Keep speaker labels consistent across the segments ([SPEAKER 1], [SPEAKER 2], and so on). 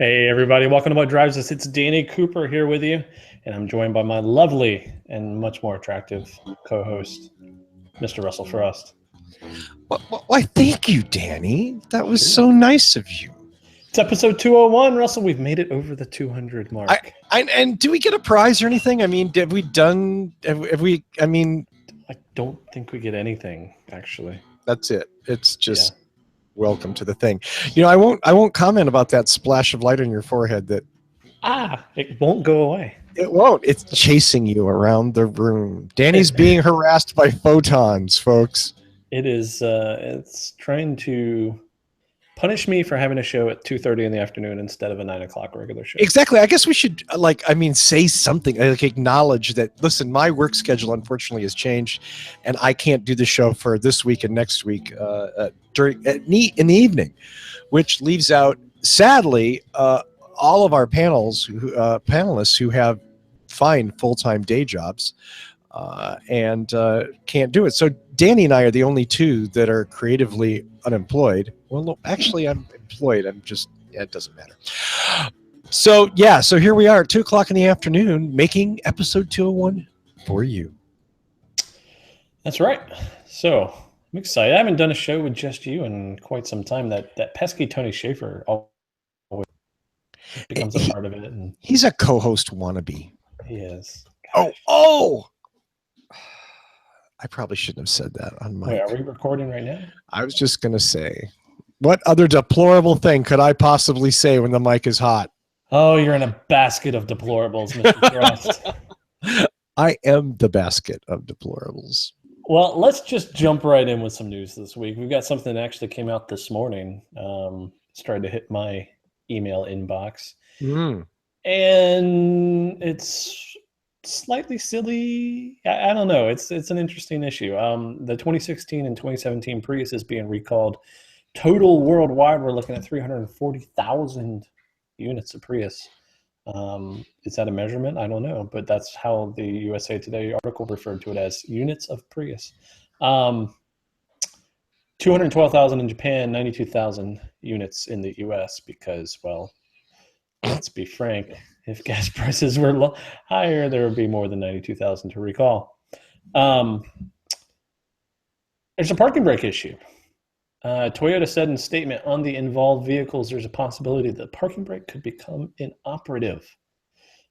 [SPEAKER 1] Hey, everybody. Welcome to What Drives Us. It's Danny Cooper here with you, and I'm joined by my lovely and much more attractive co-host, Mr. Russell Frost.
[SPEAKER 2] Why, thank you, Danny. That was so nice of you.
[SPEAKER 1] It's episode 201, Russell. We've made it over the 200 mark.
[SPEAKER 2] And do we get a prize or anything? I mean, have we, I
[SPEAKER 1] don't think we get anything, actually.
[SPEAKER 2] That's it. It's just welcome to the thing. You know, I won't comment about that splash of light on your forehead that...
[SPEAKER 1] it won't go away.
[SPEAKER 2] It won't. It's chasing you around the room. Danny's being harassed by photons, folks.
[SPEAKER 1] It is, it's trying to punish me for having a show at 2:30 in the afternoon instead of a 9 o'clock regular show.
[SPEAKER 2] Exactly. I guess we should, say something, acknowledge that, listen, my work schedule unfortunately has changed, and I can't do the show for this week and next week in the evening, which leaves out, sadly, all of our panelists who have fine full-time day jobs and can't do it. So Danny and I are the only two that are creatively unemployed. Well, no, actually, I'm employed. It doesn't matter. So here we are at 2 o'clock in the afternoon making episode 201 for you.
[SPEAKER 1] That's right. So I'm excited. I haven't done a show with just you in quite some time. That pesky Tony Schaefer always becomes a part of it. And
[SPEAKER 2] he's a co-host wannabe.
[SPEAKER 1] He is.
[SPEAKER 2] Oh! I probably shouldn't have said that on mic.
[SPEAKER 1] Wait, are we recording right now?
[SPEAKER 2] I was just going to say, what other deplorable thing could I possibly say when the mic is hot?
[SPEAKER 1] Oh, you're in a basket of deplorables, Mr. Frost.
[SPEAKER 2] I am the basket of deplorables.
[SPEAKER 1] Well, let's just jump right in with some news this week. We've got something that actually came out this morning. Started to hit my email inbox. And it's slightly silly. I don't know. It's an interesting issue. The 2016 and 2017 Prius is being recalled. Total worldwide, we're looking at 340,000 units of Prius. Is that a measurement? I don't know, but that's how the USA Today article referred to it, as units of Prius. 212,000 in Japan, 92,000 units in the US because, well, let's be frank, if gas prices were higher, there would be more than 92,000 to recall. There's a parking brake issue. Toyota said in a statement, on the involved vehicles, there's a possibility that the parking brake could become inoperative.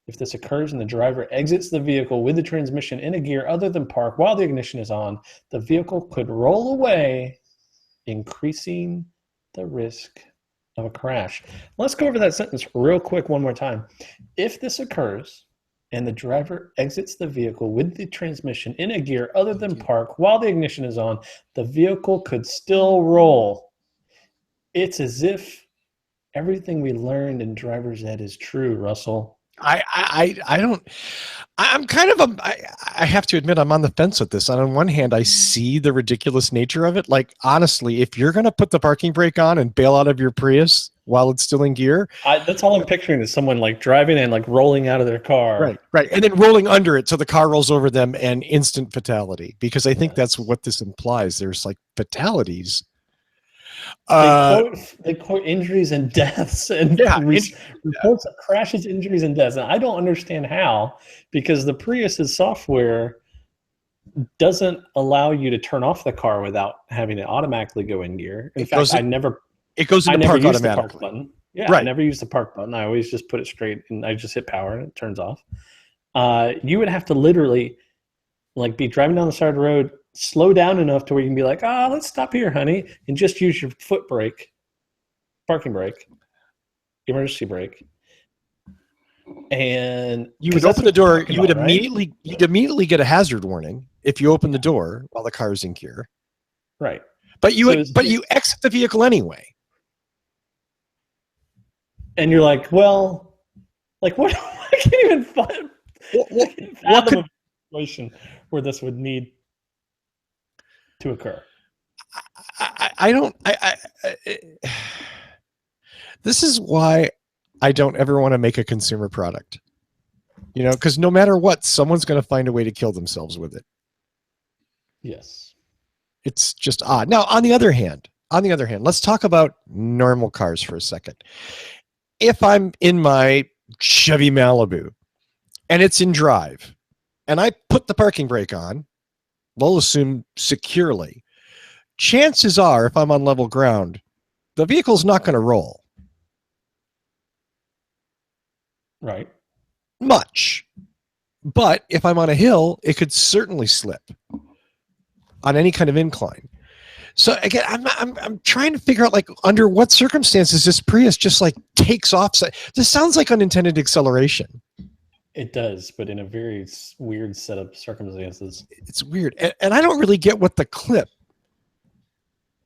[SPEAKER 1] If this occurs and the driver exits the vehicle with the transmission in a gear other than park while the ignition is on, the vehicle could roll away, increasing the risk of a crash. Let's go over that sentence real quick one more time. If this occurs and the driver exits the vehicle with the transmission in a gear other than park while the ignition is on, the vehicle could still roll. It's as if everything we learned in driver's ed is true, Russell.
[SPEAKER 2] I have to admit I'm on the fence with this. On one hand, I see the ridiculous nature of it. Like, honestly, if you're going to put the parking brake on and bail out of your Prius while it's still in gear.
[SPEAKER 1] That's all I'm picturing is someone like driving and like rolling out of their car.
[SPEAKER 2] Right. And then rolling under it so the car rolls over them and instant fatality. Because I think that's what this implies. There's like fatalities.
[SPEAKER 1] They quote injuries and deaths and reports of crashes, injuries, and deaths. And I don't understand how, because the Prius's software doesn't allow you to turn off the car without having it automatically go in gear. In fact,
[SPEAKER 2] it goes into park automatically.
[SPEAKER 1] The park button. Yeah, I never use the park button. I always just put it straight and I just hit power and it turns off. You would have to literally like be driving down the side of the road, slow down enough to where you can be like, let's stop here, honey, and just use your foot brake, parking brake, emergency brake. And
[SPEAKER 2] you would open the door, you'd immediately get a hazard warning if you open the door while the car is in gear.
[SPEAKER 1] Right.
[SPEAKER 2] But you exit the vehicle anyway.
[SPEAKER 1] And you're like, well, like what? I can't even find a situation where this would need to occur.
[SPEAKER 2] This is why I don't ever want to make a consumer product, because no matter what, someone's going to find a way to kill themselves with it.
[SPEAKER 1] Yes.
[SPEAKER 2] It's just odd. Now, on the other hand, let's talk about normal cars for a second. if I'm in my Chevy Malibu and it's in drive and I put the parking brake on, we'll assume securely, chances are, if I'm on level ground, the vehicle's not going to roll.
[SPEAKER 1] Right.
[SPEAKER 2] Much. But if I'm on a hill, it could certainly slip on any kind of incline. So again, I'm trying to figure out, like, under what circumstances this Prius just like takes off. This sounds like unintended acceleration.
[SPEAKER 1] It does, but in a very weird set of circumstances.
[SPEAKER 2] It's weird, and I don't really get what the clip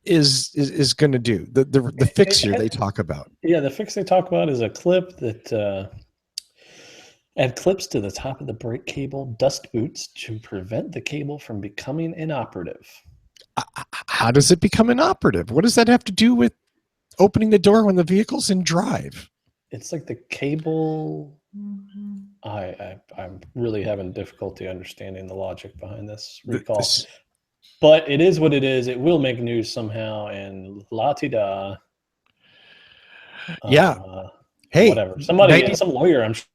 [SPEAKER 2] is going to do. The fix here they talk about.
[SPEAKER 1] Yeah, the fix they talk about is a clip that add clips to the top of the brake cable dust boots to prevent the cable from becoming inoperative.
[SPEAKER 2] How does it become inoperative? What does that have to do with opening the door when the vehicle's in drive?
[SPEAKER 1] It's like the cable. I'm really having difficulty understanding the logic behind this recall. But it is what it is. It will make news somehow, and la-ti-da.
[SPEAKER 2] Yeah. Hey,
[SPEAKER 1] whatever. Somebody, some lawyer, I'm sure.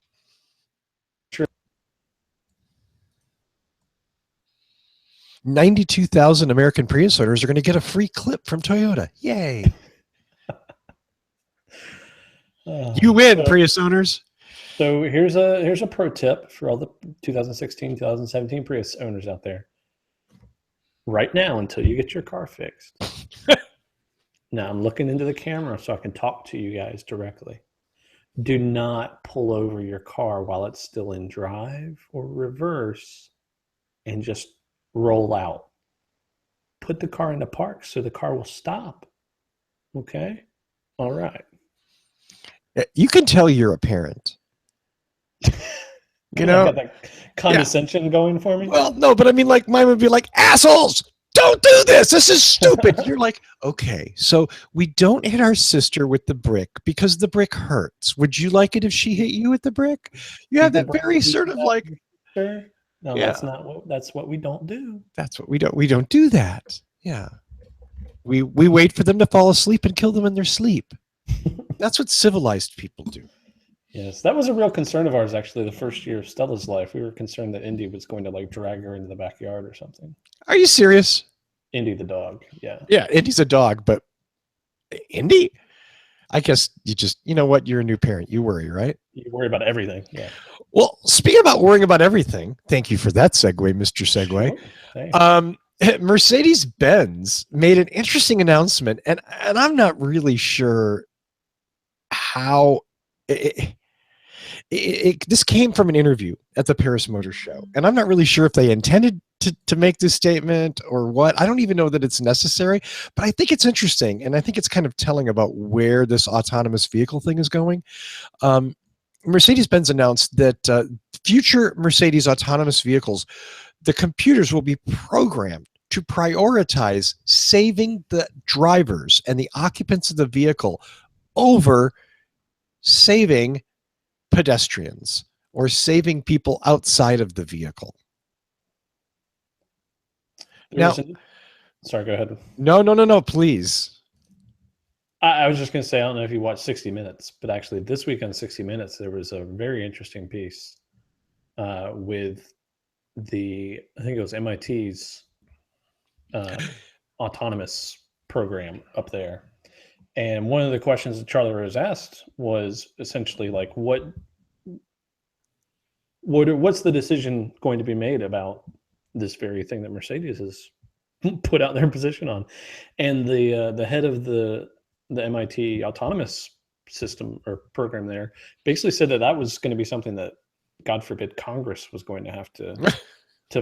[SPEAKER 2] 92,000 American Prius owners are going to get a free clip from Toyota. Yay. You win, Prius owners.
[SPEAKER 1] So here's a pro tip for all the 2016, 2017 Prius owners out there. Right now, until you get your car fixed. Now I'm looking into the camera so I can talk to you guys directly. Do not pull over your car while it's still in drive or reverse and just roll out. Put the car into park so the car will stop. Okay? All right.
[SPEAKER 2] You can tell you're a parent.
[SPEAKER 1] You know, got that condescension going for me.
[SPEAKER 2] Well, no, but I mean, like, mine would be like, assholes, don't do this. This is stupid. You're like, okay, so we don't hit our sister with the brick because the brick hurts. Would you like it if she hit you with the brick? You have that very sort of like,
[SPEAKER 1] no, that's not what. That's what we don't do.
[SPEAKER 2] That's what we don't. We don't do that. Yeah, we wait for them to fall asleep and kill them in their sleep. That's what civilized people do.
[SPEAKER 1] Yes, that was a real concern of ours, actually, the first year of Stella's life. We were concerned that Indy was going to, like, drag her into the backyard or something.
[SPEAKER 2] Are you serious?
[SPEAKER 1] Indy the dog, yeah.
[SPEAKER 2] Yeah, Indy's a dog, but Indy? I guess you know what? You're a new parent. You worry, right?
[SPEAKER 1] You worry about everything, yeah.
[SPEAKER 2] Well, speaking about worrying about everything, thank you for that segue, Mr. Segue. Sure. Mercedes-Benz made an interesting announcement, and I'm not really sure how... This came from an interview at the Paris Motor Show, and I'm not really sure if they intended to make this statement or what. I don't even know that it's necessary, but I think it's interesting, and I think it's kind of telling about where this autonomous vehicle thing is going. Mercedes-Benz announced that future Mercedes autonomous vehicles, the computers will be programmed to prioritize saving the drivers and the occupants of the vehicle over saving pedestrians or saving people outside of the vehicle.
[SPEAKER 1] Sorry, go ahead.
[SPEAKER 2] No, please.
[SPEAKER 1] I was just going to say, I don't know if you watched 60 Minutes, but actually this week on 60 Minutes, there was a very interesting piece with I think it was MIT's autonomous program up there. And one of the questions that Charlie Rose asked was essentially like, what's the decision going to be made about this very thing that Mercedes has put out their position on? And the head of the MIT autonomous system or program there basically said that was going to be something that, God forbid, Congress was going to have to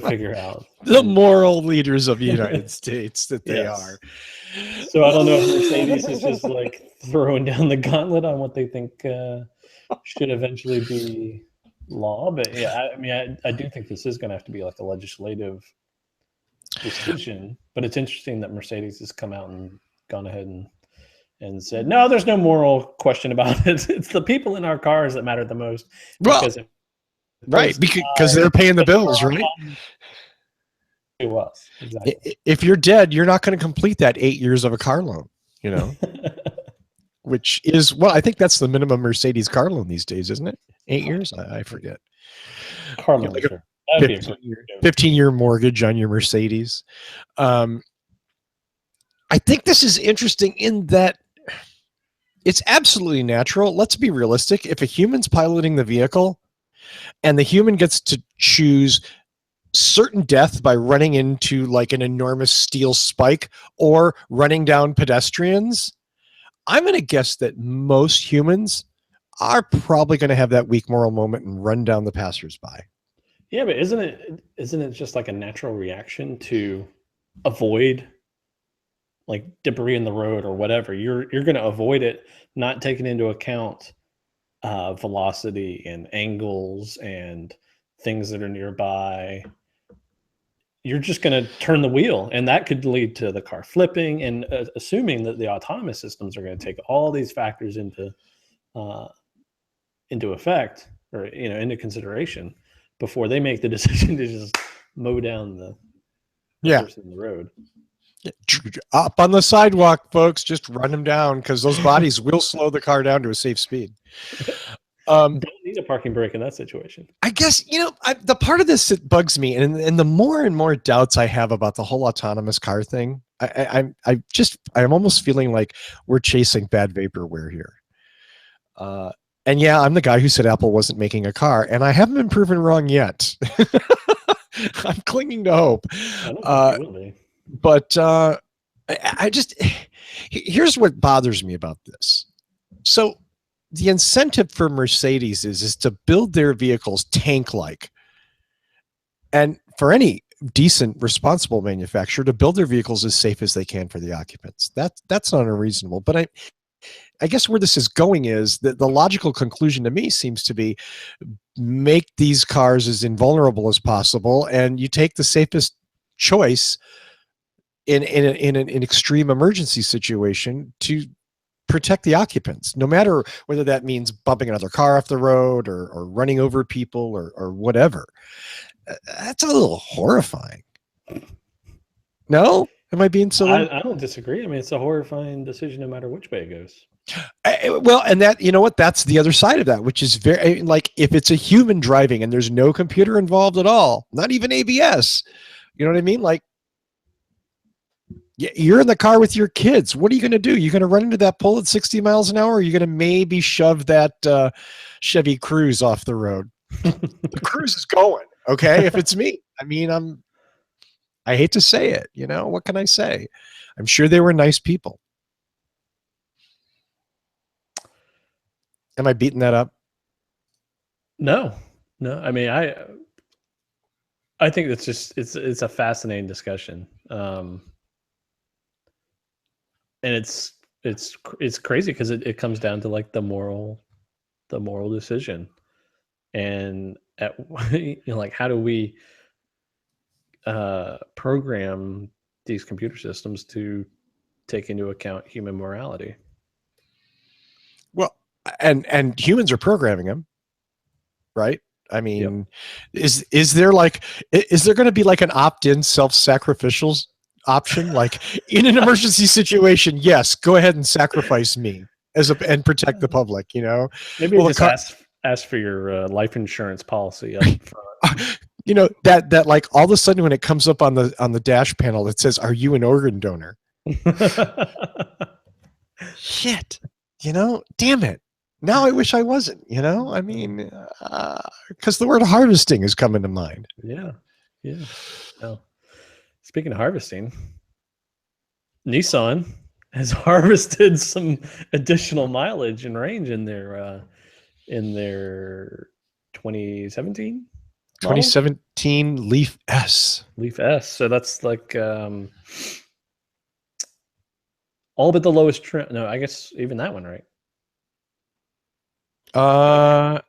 [SPEAKER 1] figure out.
[SPEAKER 2] The moral leaders of the United States that they are.
[SPEAKER 1] So I don't know if Mercedes is just like throwing down the gauntlet on what they think should eventually be law. But yeah, I mean, I do think this is going to have to be like a legislative decision. But it's interesting that Mercedes has come out and gone ahead and said, no, there's no moral question about it. It's the people in our cars that matter the most. Because
[SPEAKER 2] because they're paying the bills, right?
[SPEAKER 1] It was. Exactly.
[SPEAKER 2] If you're dead, you're not going to complete that 8 years of a car loan, you know? which is, well, I think that's the minimum Mercedes car loan these days, isn't it? 8 years? I forget.
[SPEAKER 1] Car
[SPEAKER 2] You know,
[SPEAKER 1] loan,
[SPEAKER 2] like a
[SPEAKER 1] sure. That'd be a
[SPEAKER 2] 15-year mortgage on your Mercedes. I think this is interesting in that it's absolutely natural. Let's be realistic. If a human's piloting the vehicle and the human gets to choose certain death by running into like an enormous steel spike or running down pedestrians, I'm going to guess that most humans are probably going to have that weak moral moment and run down the passersby.
[SPEAKER 1] Yeah, but isn't it just like a natural reaction to avoid like debris in the road or whatever? You're going to avoid it, not taking into account velocity and angles and things that are nearby. You're just going to turn the wheel, and that could lead to the car flipping. And assuming that the autonomous systems are going to take all these factors into effect, or into consideration before they make the decision to just mow down the person in the road.
[SPEAKER 2] Up on the sidewalk, folks, just run them down because those bodies will slow the car down to a safe speed.
[SPEAKER 1] Don't need a parking brake in that situation.
[SPEAKER 2] I guess, the part of this that bugs me, and the more and more doubts I have about the whole autonomous car thing, I'm almost feeling like we're chasing bad vaporware here. And yeah, I'm the guy who said Apple wasn't making a car, and I haven't been proven wrong yet. I'm clinging to hope.
[SPEAKER 1] I don't think you will be.
[SPEAKER 2] But I just, here's what bothers me about this. So the incentive for Mercedes is to build their vehicles tank-like. And for any decent, responsible manufacturer to build their vehicles as safe as they can for the occupants. That's not unreasonable. But I guess where this is going is that the logical conclusion to me seems to be make these cars as invulnerable as possible, and you take the safest choice in an extreme emergency situation to protect the occupants, no matter whether that means bumping another car off the road or running over people or whatever. That's a little horrifying. No? Am I being silly?
[SPEAKER 1] I don't disagree. I mean, it's a horrifying decision no matter which way it goes.
[SPEAKER 2] Well, and that, that's the other side of that, which is very, like, if it's a human driving and there's no computer involved at all, not even ABS, you know what I mean? Like, you're in the car with your kids. What are you going to do? You're going to run into that pole at 60 miles an hour? Or are you going to maybe shove that Chevy Cruze off the road? The Cruze is going, okay? If it's me. I mean, I hate to say it, what can I say? I'm sure they were nice people. Am I beating that up?
[SPEAKER 1] No. I mean, I think that's just, it's a fascinating discussion. And it's crazy because it comes down to like the moral decision, and like, how do we program these computer systems to take into account human morality?
[SPEAKER 2] Well, and humans are programming them, right? I mean, yep. Is there going to be like an opt-in self-sacrificial option? Like, in an emergency situation, yes, go ahead and sacrifice me and protect the public,
[SPEAKER 1] Maybe just ask for your life insurance policy up front.
[SPEAKER 2] that like all of a sudden when it comes up on the dash panel, it says, "Are you an organ donor?" Shit, damn it. Now I wish I wasn't, I mean, because the word harvesting is coming to mind.
[SPEAKER 1] Yeah. Well, speaking of harvesting, Nissan has harvested some additional mileage and range in their 2017
[SPEAKER 2] Leaf S.
[SPEAKER 1] Leaf S. So that's like all but the lowest trim. No, I guess even that one, right? Back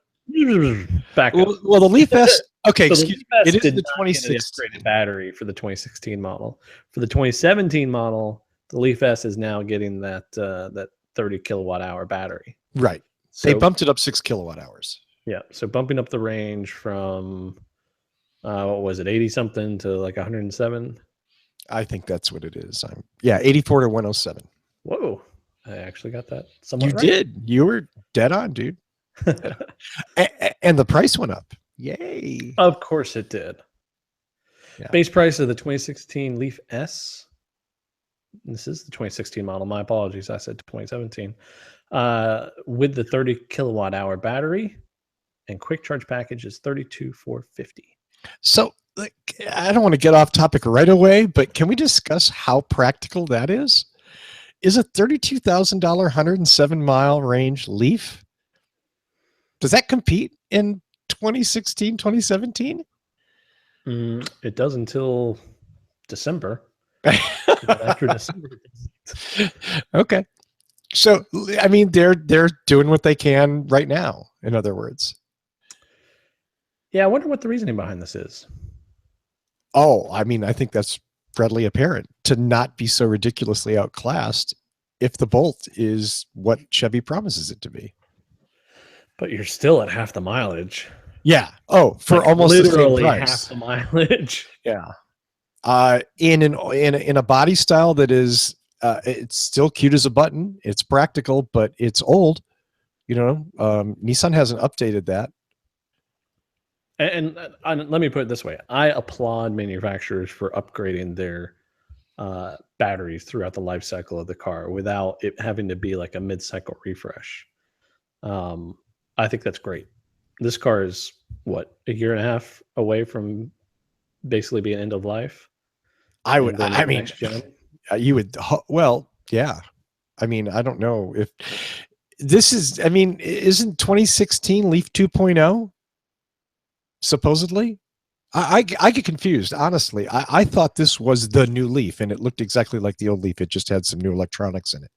[SPEAKER 1] up.
[SPEAKER 2] Well, the Leaf S. Okay,
[SPEAKER 1] so
[SPEAKER 2] excuse me. It is the
[SPEAKER 1] 2016 battery for the 2016 model. For the 2017 model, the Leaf S is now getting that 30 kilowatt hour battery.
[SPEAKER 2] Right. So, they bumped it up 6 kilowatt hours.
[SPEAKER 1] Yeah. So bumping up the range from what was it, 80 something to like 107?
[SPEAKER 2] I think that's what it is. 84 to 107.
[SPEAKER 1] Whoa, I actually got that somewhat
[SPEAKER 2] You
[SPEAKER 1] right.
[SPEAKER 2] did. You were dead on, dude. And the price went up. Yay.
[SPEAKER 1] Of course it did.
[SPEAKER 2] Yeah.
[SPEAKER 1] Base price of the 2016 Leaf S. This is the 2016 model. My apologies. I said 2017. With the 30 kilowatt hour battery and quick charge package is $32,450.
[SPEAKER 2] So like, I don't want to get off topic right away, but can we discuss how practical that is? Is a $32,000 107-mile range Leaf? Does that compete in 2016, 2017?
[SPEAKER 1] It does until December. After December.
[SPEAKER 2] Okay. So I mean they're doing what they can right now, in other words.
[SPEAKER 1] Yeah, I wonder what the reasoning behind this is.
[SPEAKER 2] Oh, I mean, I think that's readily apparent, to not be so ridiculously outclassed if the Bolt is what Chevy promises it to be.
[SPEAKER 1] But you're still at half the mileage.
[SPEAKER 2] Yeah. Oh, for
[SPEAKER 1] Like,
[SPEAKER 2] almost
[SPEAKER 1] literally
[SPEAKER 2] the same price.
[SPEAKER 1] half the mileage.
[SPEAKER 2] Yeah. In a body style that is it's still cute as a button. It's practical, but it's old. You know, Nissan hasn't updated that.
[SPEAKER 1] And let me put it this way: I applaud manufacturers for upgrading their batteries throughout the life cycle of the car without it having to be like a mid-cycle refresh. I think that's great. This car is what, a year and a half away from basically being end of life.
[SPEAKER 2] I would. I mean,
[SPEAKER 1] next gen.
[SPEAKER 2] you would. Well, yeah. I mean, I don't know if this is. I mean, isn't 2016 Leaf 2.0 supposedly? I get confused, honestly. I thought this was the new Leaf, and it looked exactly like the old Leaf. It just had some new electronics in it.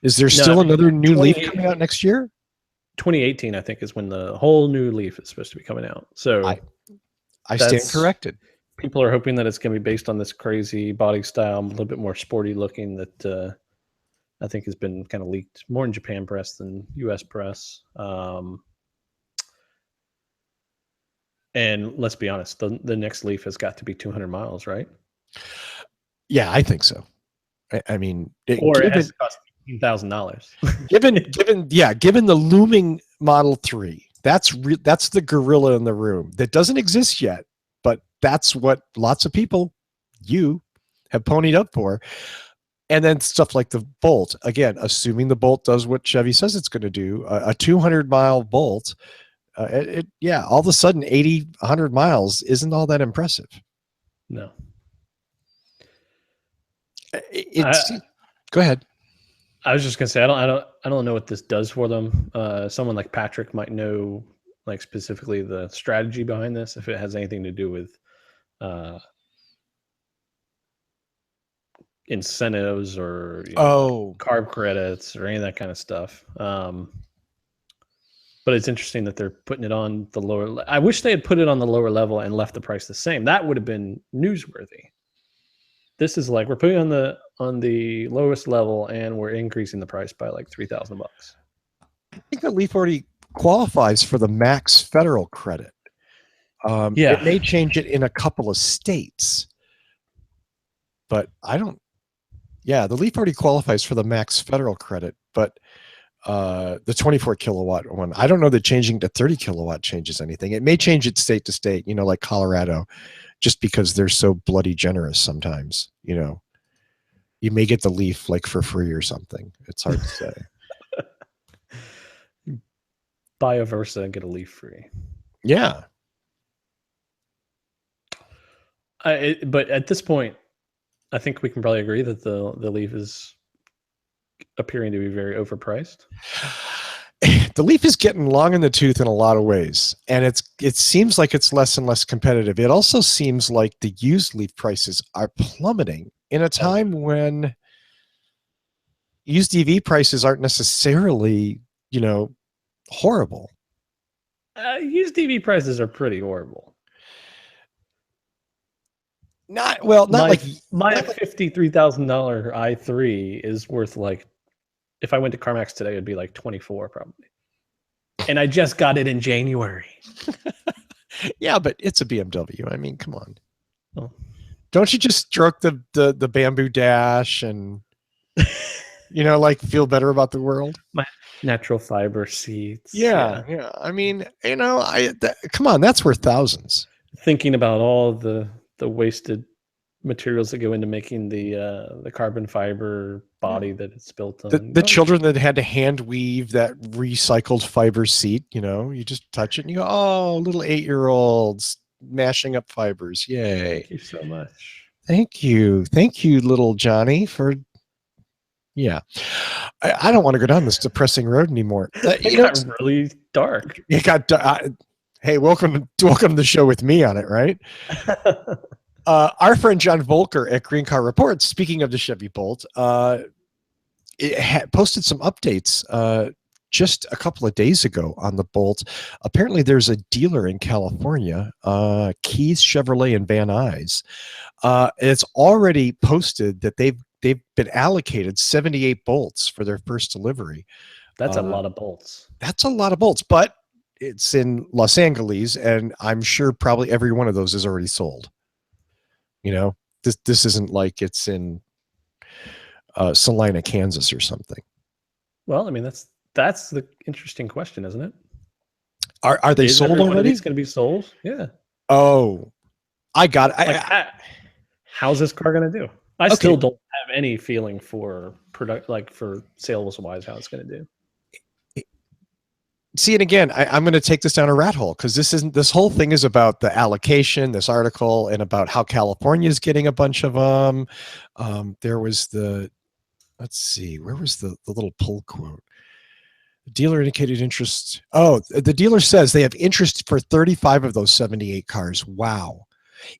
[SPEAKER 2] Is there still another new Leaf coming out next year?
[SPEAKER 1] 2018, I think, is when the whole new Leaf is supposed to be coming out. So
[SPEAKER 2] I stand corrected.
[SPEAKER 1] People are hoping that it's going to be based on this crazy body style, a little bit more sporty looking, that I think has been kind of leaked more in Japan press than US press. And let's be honest, the next Leaf has got to be 200 miles, right?
[SPEAKER 2] Yeah, I think so. I mean,
[SPEAKER 1] it has to cost $15,000.
[SPEAKER 2] given the looming Model 3, that's the gorilla in the room that doesn't exist yet, but that's what lots of people, you, have ponied up for. And then stuff like the Bolt, again, assuming the Bolt does what Chevy says it's going to do, a 200-mile Bolt. All of a sudden 80, 100 miles isn't all that impressive.
[SPEAKER 1] No.
[SPEAKER 2] Go ahead.
[SPEAKER 1] I was just gonna say I don't know what this does for them. Someone like Patrick might know, like, specifically the strategy behind this, if it has anything to do with incentives or carb credits or any of that kind of stuff. But it's interesting that they're putting it on the lower. I wish they had put it on the lower level and left the price the same. That would have been newsworthy. This is like, we're putting on the lowest level and we're increasing the price by like $3,000.
[SPEAKER 2] I think the Leaf already qualifies for the max federal credit. It may change it in a couple of states, but I don't. Yeah, the Leaf already qualifies for the max federal credit, but the 24 kilowatt one, I don't know that changing to 30 kilowatt changes anything. It may change it state to state, like Colorado, just because they're so bloody generous sometimes. You may get the Leaf like for free or something. It's hard to say.
[SPEAKER 1] Buy a Versa and get a Leaf free.
[SPEAKER 2] Yeah.
[SPEAKER 1] But at this point, I think we can probably agree that the Leaf is appearing to be very overpriced.
[SPEAKER 2] The Leaf is getting long in the tooth in a lot of ways, and it seems like it's less and less competitive. It also seems like the used Leaf prices are plummeting in a time when used EV prices aren't necessarily, horrible.
[SPEAKER 1] Used EV prices are pretty horrible.
[SPEAKER 2] Like
[SPEAKER 1] my $53,000 i3 is worth, like, if I went to CarMax today, it'd be like 24 probably. And I just got it in January.
[SPEAKER 2] Yeah, but it's a BMW. I mean, come on.
[SPEAKER 1] Oh.
[SPEAKER 2] Don't you just stroke the bamboo dash and You know, like feel better about the world.
[SPEAKER 1] My natural fiber seats.
[SPEAKER 2] Yeah. I mean, you know, come on, that's worth thousands.
[SPEAKER 1] Thinking about all the wasted materials that go into making the carbon fiber body that it's built on.
[SPEAKER 2] The children that had to hand weave that recycled fiber seat, you know, you just touch it and you go, oh, little 8-year-olds mashing up fibers. Yay.
[SPEAKER 1] Thank you so much.
[SPEAKER 2] Thank you, little Johnny, for. Yeah, I don't want to go down this depressing road anymore.
[SPEAKER 1] It got really dark.
[SPEAKER 2] It got. Hey, welcome to the show with me on it, right? Our friend John Volker at Green Car Reports, speaking of the Chevy Bolt, posted some updates just a couple of days ago on the Bolt. Apparently, there's a dealer in California, Keith Chevrolet in Van Nuys. It's already posted that they've been allocated 78 bolts for their first delivery.
[SPEAKER 1] That's a lot of bolts.
[SPEAKER 2] That's a lot of bolts, but it's in Los Angeles, and I'm sure probably every one of those is already sold. You know, this isn't like it's in Salina, Kansas or something.
[SPEAKER 1] Well, I mean, that's the interesting question, isn't it?
[SPEAKER 2] Are they sold already?
[SPEAKER 1] It's going to be sold. Yeah.
[SPEAKER 2] Oh, I got it.
[SPEAKER 1] How's this car going to do? I still don't have any feeling for for sales wise how it's going to do.
[SPEAKER 2] See, and again, I'm going to take this down a rat hole because this whole thing is about the allocation, this article, and about how California is getting a bunch of them. There was let's see, where was the little pull quote? The dealer indicated interest. Oh, the dealer says they have interest for 35 of those 78 cars. Wow.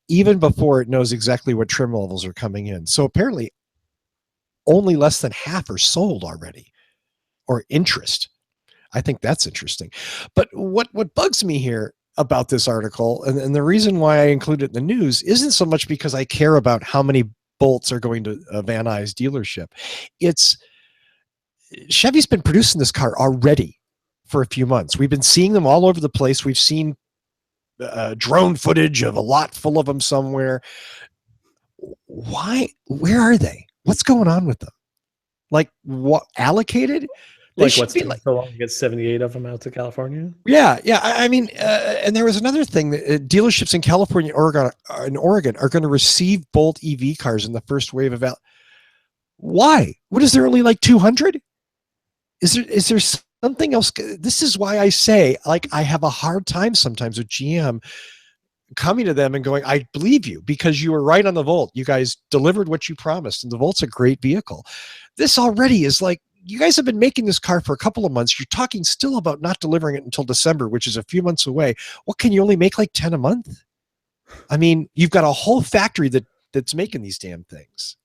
[SPEAKER 2] Even before it knows exactly what trim levels are coming in. So apparently only less than half are sold already, or interest. I think that's interesting. But what bugs me here about this article, and the reason why I include it in the news, isn't so much because I care about how many bolts are going to a Van Nuys dealership. It's Chevy's been producing this car already for a few months. We've been seeing them all over the place. We've seen drone footage of a lot full of them somewhere. Why? Where are they? What's going on with them? Like, what allocated?
[SPEAKER 1] Like what's been so long to get 78 of them out to California?
[SPEAKER 2] Yeah. I mean, and there was another thing that dealerships in California, Oregon are going to receive Bolt EV cars in the first wave of. Why? What is there only like 200? Is there something else? This is why I say, like, I have a hard time sometimes with GM coming to them and going, I believe you because you were right on the Volt. You guys delivered what you promised, and the Volt's a great vehicle. This already is like, you guys have been making this car for a couple of months. You're talking still about not delivering it until December, which is a few months away. What, can you only make like 10 a month? I mean, you've got a whole factory that's making these damn things.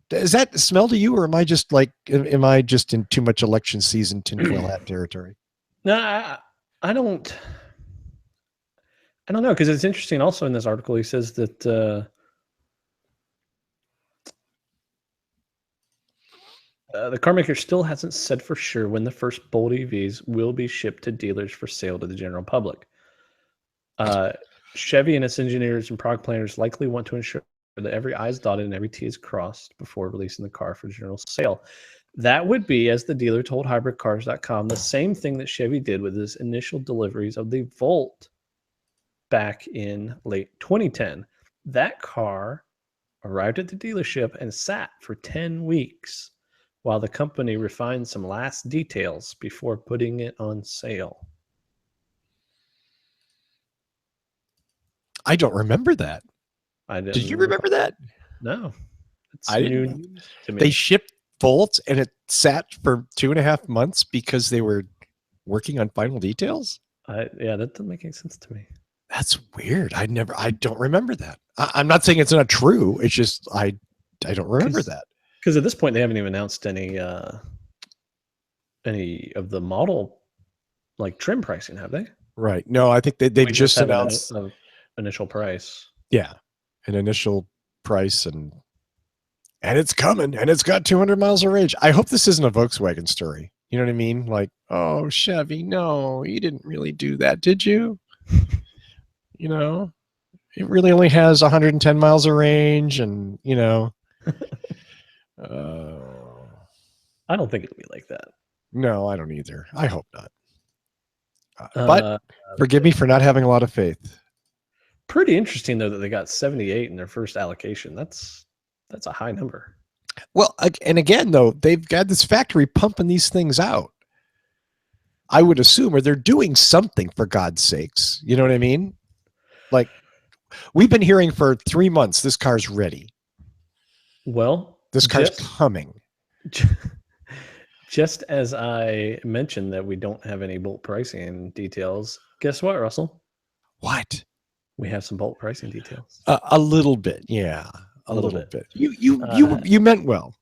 [SPEAKER 2] Does that smell to you, or am I just in too much election season tinfoil hat territory?
[SPEAKER 1] No, I don't know, because it's interesting. Also in this article, he says that the car maker still hasn't said for sure when the first Bolt EVs will be shipped to dealers for sale to the general public. Chevy and its engineers and product planners likely want to ensure that every I is dotted and every T is crossed before releasing the car for general sale. That would be, as the dealer told hybridcars.com, the same thing that Chevy did with its initial deliveries of the Volt back in late 2010. That car arrived at the dealership and sat for 10 weeks while the company refined some last details before putting it on sale.
[SPEAKER 2] I don't remember that. Did you remember that?
[SPEAKER 1] No.
[SPEAKER 2] I didn't. They shipped Volt and it sat for 2.5 months because they were working on final details?
[SPEAKER 1] Yeah, that doesn't make any sense to me.
[SPEAKER 2] That's weird. I don't remember that. I'm not saying it's not true. It's just I don't remember that.
[SPEAKER 1] Because at this point, they haven't even announced any of the model like trim pricing, have they?
[SPEAKER 2] Right. No, I think they just announced
[SPEAKER 1] an initial price.
[SPEAKER 2] Yeah, an initial price, and it's coming, and it's got 200 miles of range. I hope this isn't a Volkswagen story. You know what I mean? Like, oh, Chevy, no, you didn't really do that, did you? You know, it really only has 110 miles of range, and you know.
[SPEAKER 1] I don't think it'll be like that.
[SPEAKER 2] No, I don't either. I hope not. But
[SPEAKER 1] Uh,
[SPEAKER 2] forgive me for not having a lot of faith.
[SPEAKER 1] Pretty interesting though that they got 78 in their first allocation. That's a high number.
[SPEAKER 2] Well, and again, though, they've got this factory pumping these things out. I would assume, or they're doing something, for God's sakes. You know what I mean? Like, we've been hearing for 3 months, this car's ready.
[SPEAKER 1] Well,
[SPEAKER 2] This car's coming.
[SPEAKER 1] Just as I mentioned that we don't have any Bolt pricing details, guess what, Russell?
[SPEAKER 2] What?
[SPEAKER 1] We have some Bolt pricing details.
[SPEAKER 2] A little bit, yeah. A little bit. You meant well.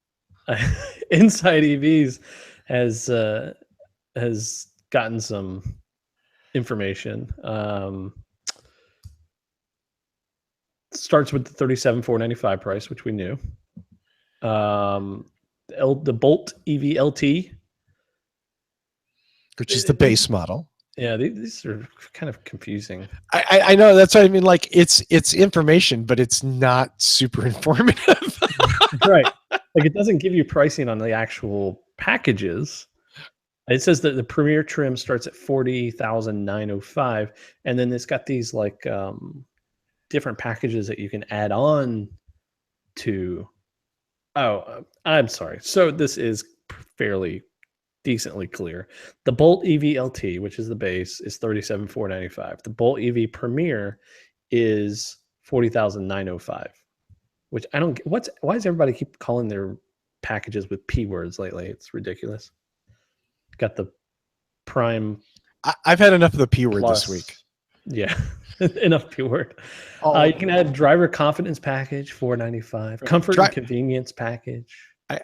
[SPEAKER 1] Inside EVs has gotten some information. Starts with the $37,495 price, which we knew. The Bolt EV LT,
[SPEAKER 2] which is the base model.
[SPEAKER 1] Yeah, these are kind of confusing.
[SPEAKER 2] I know, that's what I mean. Like, it's information, but it's not super informative.
[SPEAKER 1] Right. Like, it doesn't give you pricing on the actual packages. It says that the Premier trim starts at $40,905, and then it's got these like different packages that you can add on to. Oh, I'm sorry. So this is fairly decently clear. The Bolt EV LT, which is the base, is $37,495. The Bolt EV Premier is $40,905. Which I don't. Why does everybody keep calling their packages with P words lately? It's ridiculous. Got the Prime.
[SPEAKER 2] I've had enough of the P word this week.
[SPEAKER 1] Yeah, enough P word. You can add driver confidence package, $495. Comfort and convenience package.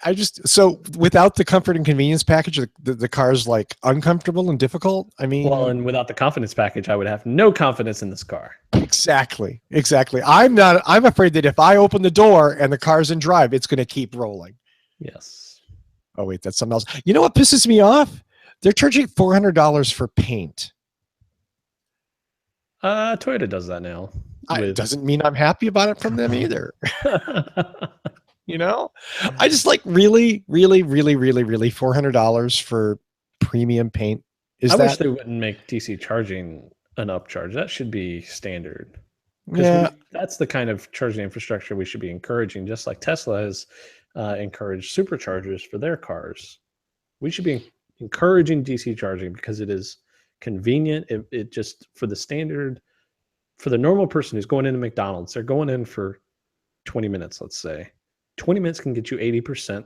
[SPEAKER 2] I just, so without the comfort and convenience package, the car's like uncomfortable and difficult. I mean,
[SPEAKER 1] well, and without the confidence package, I would have no confidence in this car.
[SPEAKER 2] Exactly. I'm afraid that if I open the door and the car's in drive, it's going to keep rolling.
[SPEAKER 1] Yes.
[SPEAKER 2] Oh wait, that's something else. You know what pisses me off? They're charging $400 for paint.
[SPEAKER 1] Toyota does that now.
[SPEAKER 2] It doesn't mean I'm happy about it from them either. You know, I just like really $400 for premium paint. I wish
[SPEAKER 1] they wouldn't make DC charging an upcharge. That should be standard.
[SPEAKER 2] Yeah,
[SPEAKER 1] that's the kind of charging infrastructure we should be encouraging, just like Tesla has encouraged superchargers for their cars. We should be encouraging DC charging because it is convenient. It just, for the normal person who's going into McDonald's, they're going in for 20 minutes, let's say. 20 minutes can get you 80%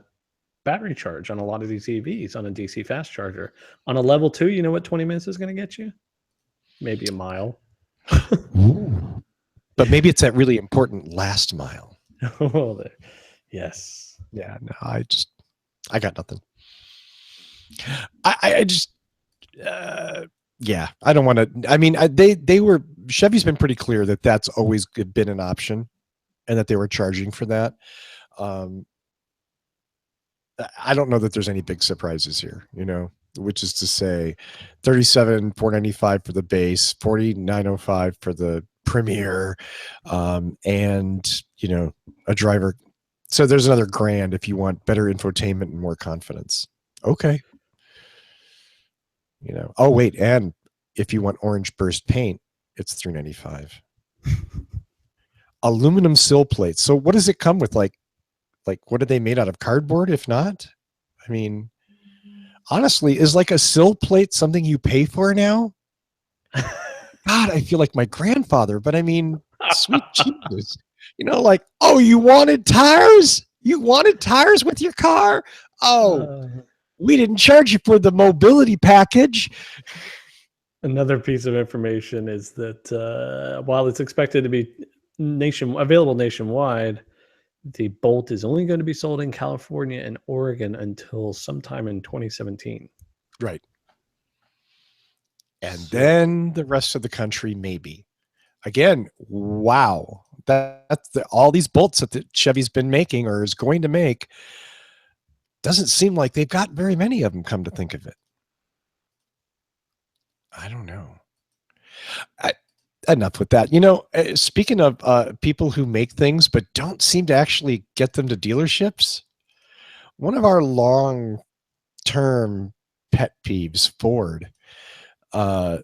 [SPEAKER 1] battery charge on a lot of these EVs on a DC fast charger. On a level 2, you know what 20 minutes is going to get you? Maybe a mile.
[SPEAKER 2] But maybe it's that really important last mile.
[SPEAKER 1] Yes.
[SPEAKER 2] Yeah, no, I got nothing. I just, yeah, I don't want to, I mean, Chevy's been pretty clear that that's always been an option and that they were charging for that. I don't know that there's any big surprises here, you know, which is to say $37,495 for the base, $49,005 for the Premier, and, you know, a driver. So there's another $1,000 if you want better infotainment and more confidence. Okay. You know, oh wait, and if you want orange burst paint, it's $395. Aluminum sill plates. So what does it come with? Like what are they made out of? Cardboard, if not? I mean, honestly, is like a sill plate something you pay for now? God, I feel like my grandfather, but I mean, sweet Jesus. You know, like, oh, you wanted tires? You wanted tires with your car? Oh, we didn't charge you for the mobility package.
[SPEAKER 1] Another piece of information is that while it's expected to be available nationwide, the Bolt is only going to be sold in California and Oregon until sometime in 2017.
[SPEAKER 2] Right. And then the rest of the country, maybe. Again, wow. That's all these Bolts that Chevy's been making or is going to make. Doesn't seem like they've got very many of them, come to think of it. I don't know. Enough with that. You know, speaking of people who make things but don't seem to actually get them to dealerships, one of our long term pet peeves, Ford. Paul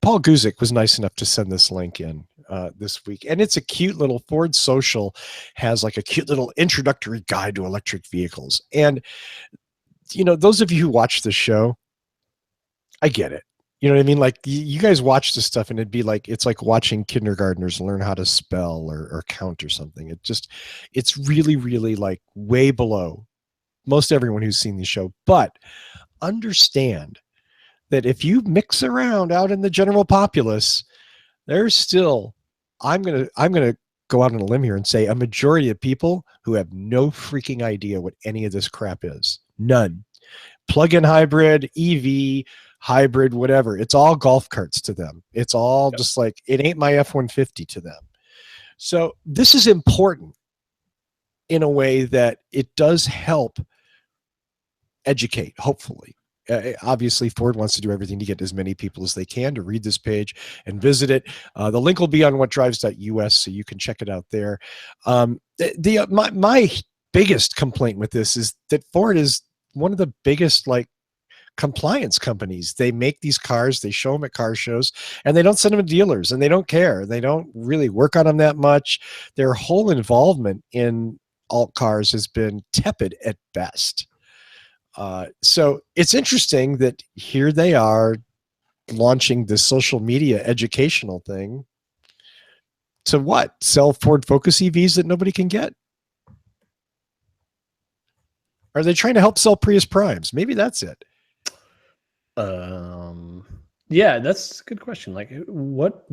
[SPEAKER 2] Guzik was nice enough to send this link in this week. And it's a cute little Ford Social has like a cute little introductory guide to electric vehicles. And, those of you who watch the show, I get it. You know what I mean? Like you guys watch this stuff and it'd be like, it's like watching kindergartners learn how to spell or count or something. It's really, really like way below most everyone who's seen the show. But understand that if you mix around out in the general populace, there's still, I'm going to go out on a limb here and say a majority of people who have no freaking idea what any of this crap is. None. Plug-in hybrid, EV, hybrid, whatever. It's all golf carts to them. It's all just like, it ain't my F-150 to them. So this is important in a way that it does help educate, hopefully. Obviously, Ford wants to do everything to get as many people as they can to read this page and visit it. The link will be on whatdrives.us, so you can check it out there. My biggest complaint with this is that Ford is one of the biggest compliance companies. They make these cars, they show them at car shows, and they don't send them to dealers, and they don't care. They don't really work on them that much. Their whole involvement in alt cars has been tepid at best. So it's interesting that here they are launching this social media educational thing to what? Sell Ford Focus EVs that nobody can get? Are they trying to help sell Prius Primes? Maybe that's it.
[SPEAKER 1] Yeah, that's a good question. Like what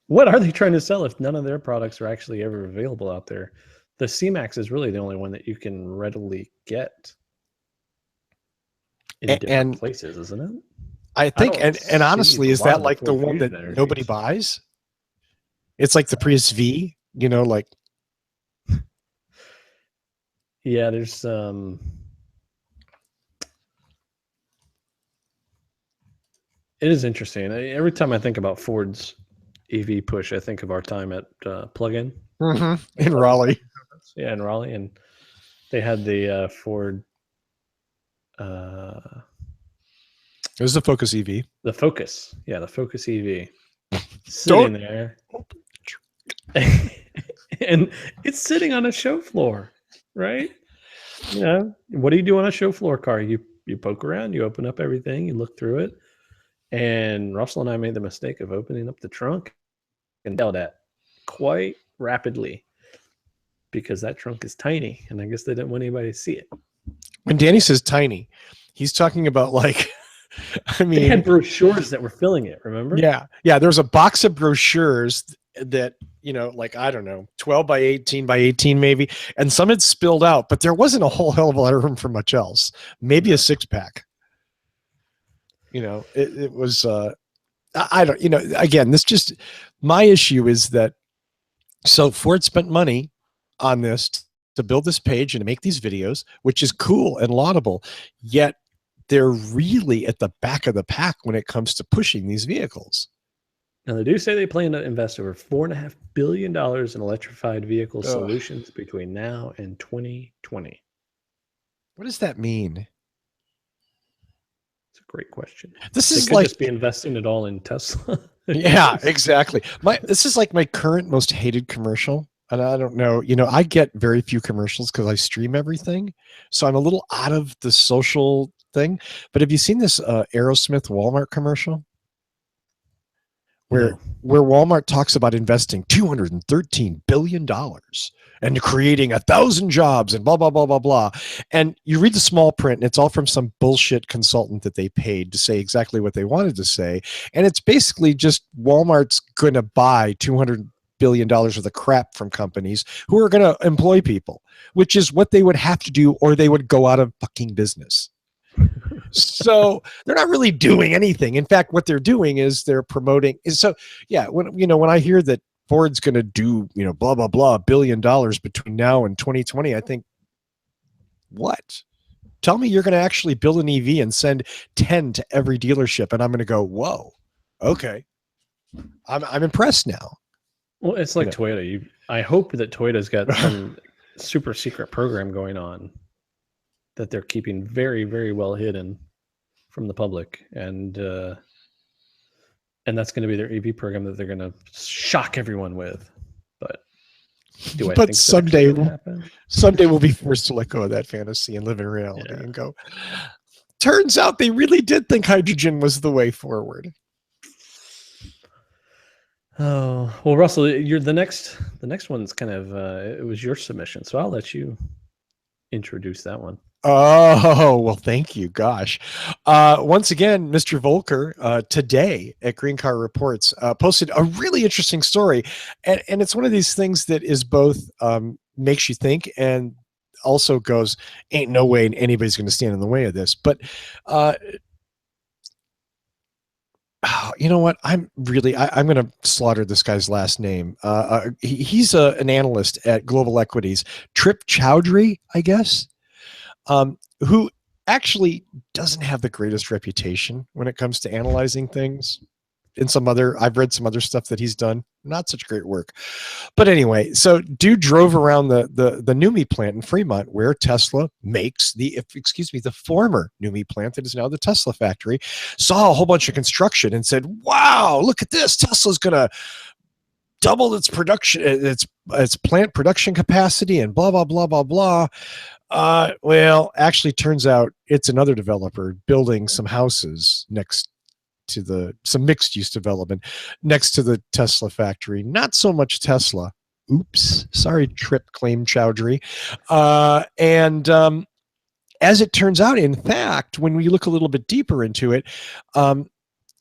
[SPEAKER 1] what are they trying to sell if none of their products are actually ever available out there? The C-Max is really the only one that you can readily get in different places, isn't it?
[SPEAKER 2] I think, and honestly, is that like the one that nobody buys? It's like the Prius V, like.
[SPEAKER 1] Yeah, there's it is interesting. Every time I think about Ford's EV push, I think of our time at Plug-in
[SPEAKER 2] in Raleigh.
[SPEAKER 1] Yeah, in Raleigh, and they had the Ford.
[SPEAKER 2] It was the Focus EV.
[SPEAKER 1] The Focus, yeah, the Focus EV, sitting there, and it's sitting on a show floor, right? What do you do on a show floor car? You poke around, you open up everything, you look through it, and Russell and I made the mistake of opening up the trunk and yelled at quite rapidly, because that trunk is tiny, and I guess they didn't want anybody to see it.
[SPEAKER 2] When Danny says tiny, he's talking about
[SPEAKER 1] they had brochures that were filling it, remember?
[SPEAKER 2] Yeah. There's a box of brochures that, I don't know, 12 by 18 by 18 maybe, and some had spilled out, but there wasn't a whole hell of a lot of room for much else. Maybe a 6-pack. It was, I don't, again, my issue is that, so Ford spent money on this to build this page and to make these videos, which is cool and laudable, yet they're really at the back of the pack when it comes to pushing these vehicles.
[SPEAKER 1] Now, they do say they plan to invest over $4.5 billion in electrified vehicle solutions between now and 2020.
[SPEAKER 2] What does that mean?
[SPEAKER 1] It's a great question.
[SPEAKER 2] This
[SPEAKER 1] is like just be investing it all in Tesla.
[SPEAKER 2] Yeah, exactly. This is like my current most hated commercial. And I don't know, I get very few commercials because I stream everything. So I'm a little out of the social thing. But have you seen this Aerosmith Walmart commercial? Where Walmart talks about investing $213 billion and creating 1,000 jobs and blah, blah, blah, blah, blah. And you read the small print and it's all from some bullshit consultant that they paid to say exactly what they wanted to say. And it's basically just Walmart's going to buy $200 billion worth of crap from companies who are going to employ people, which is what they would have to do, or they would go out of fucking business. So they're not really doing anything. In fact, what they're doing is they're promoting. When I hear that Ford's going to do, blah, blah, blah, $1 billion between now and 2020, I think, what? Tell me you're going to actually build an EV and send 10 to every dealership. And I'm going to go, whoa, okay. I'm impressed now.
[SPEAKER 1] Well, it's like Toyota. I hope that Toyota's got some super secret program going on that they're keeping very, very well hidden from the public, and that's going to be their EV program that they're going to shock everyone with. But do I
[SPEAKER 2] But
[SPEAKER 1] think that actually going to happen?
[SPEAKER 2] someday we'll be forced to let go of that fantasy and live in reality
[SPEAKER 1] Yeah.
[SPEAKER 2] and go, turns out they really did think hydrogen was the way forward.
[SPEAKER 1] Oh, well, Russell, you're the next one's kind of it was your submission, so I'll let you introduce that one.
[SPEAKER 2] Oh, well, thank you. Gosh. Once again, Mr. Volker, today at Green Car Reports, posted a really interesting story. And it's one of these things that is both makes you think and also goes, ain't no way anybody's going to stand in the way of this. But you know what? I'm going to slaughter this guy's last name. He's an analyst at Global Equities, Trip Chowdhury, I guess. Who actually doesn't have the greatest reputation when it comes to analyzing things. I've read some other stuff that he's done, not such great work. But anyway, so dude drove around the NUMMI plant in Fremont, where Tesla makes the former NUMMI plant that is now the Tesla factory, saw a whole bunch of construction and said, wow, look at this. Tesla's going to double its production, its plant production capacity, and blah, blah, blah, blah, blah. Well, actually turns out it's another developer building some houses next to some mixed use development next to the Tesla factory. Not so much Tesla. Oops. Sorry, Trip claim Chowdhury. As it turns out, in fact, when we look a little bit deeper into it,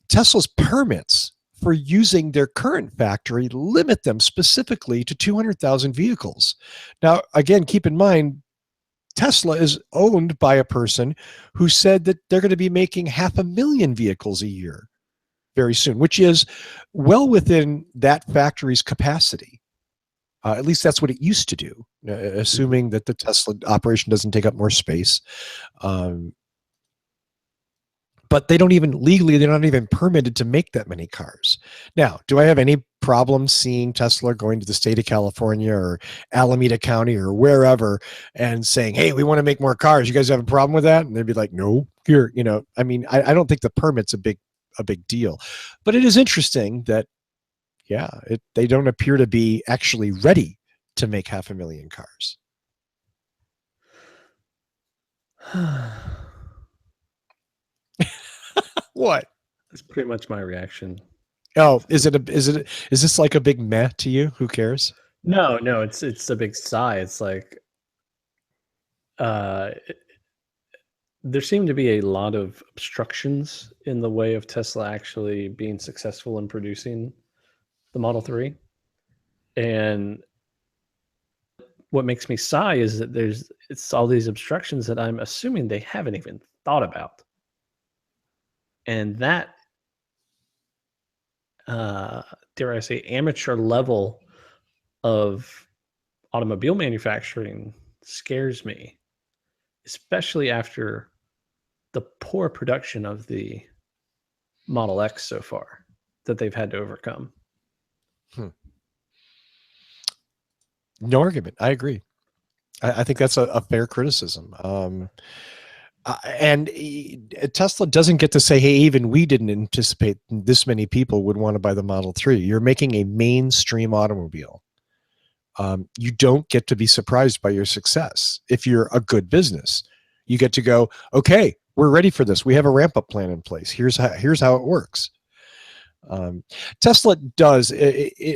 [SPEAKER 2] Tesla's permits for using their current factory limit them specifically to 200,000 vehicles. Now, again, keep in mind, Tesla is owned by a person who said that they're going to be making 500,000 vehicles a year very soon, which is well within that factory's capacity. At least that's what it used to do, assuming that the Tesla operation doesn't take up more space. But they're not even permitted to make that many cars. Now, do I have any problem seeing Tesla going to the state of California or Alameda County or wherever and saying, hey, we want to make more cars. You guys have a problem with that? And they'd be like, no, here, I mean, I don't think the permit's a big deal, but it is interesting that, they don't appear to be actually ready to make 500,000 cars. What?
[SPEAKER 1] That's pretty much my reaction.
[SPEAKER 2] Oh, is this like a big meh to you? Who cares?
[SPEAKER 1] No, it's a big sigh. It's like there seem to be a lot of obstructions in the way of Tesla actually being successful in producing the Model 3. And what makes me sigh is that it's all these obstructions that I'm assuming they haven't even thought about. And that, dare I say, amateur level of automobile manufacturing scares me, especially after the poor production of the Model X so far that they've had to overcome.
[SPEAKER 2] No argument. I agree. I think that's a fair criticism. And Tesla doesn't get to say, hey, even we didn't anticipate this many people would want to buy the Model 3. You're making a mainstream automobile. You don't get to be surprised by your success. If you're a good business, you get to go, okay, we're ready for this. We have a ramp-up plan in place. Here's how it works. Tesla does,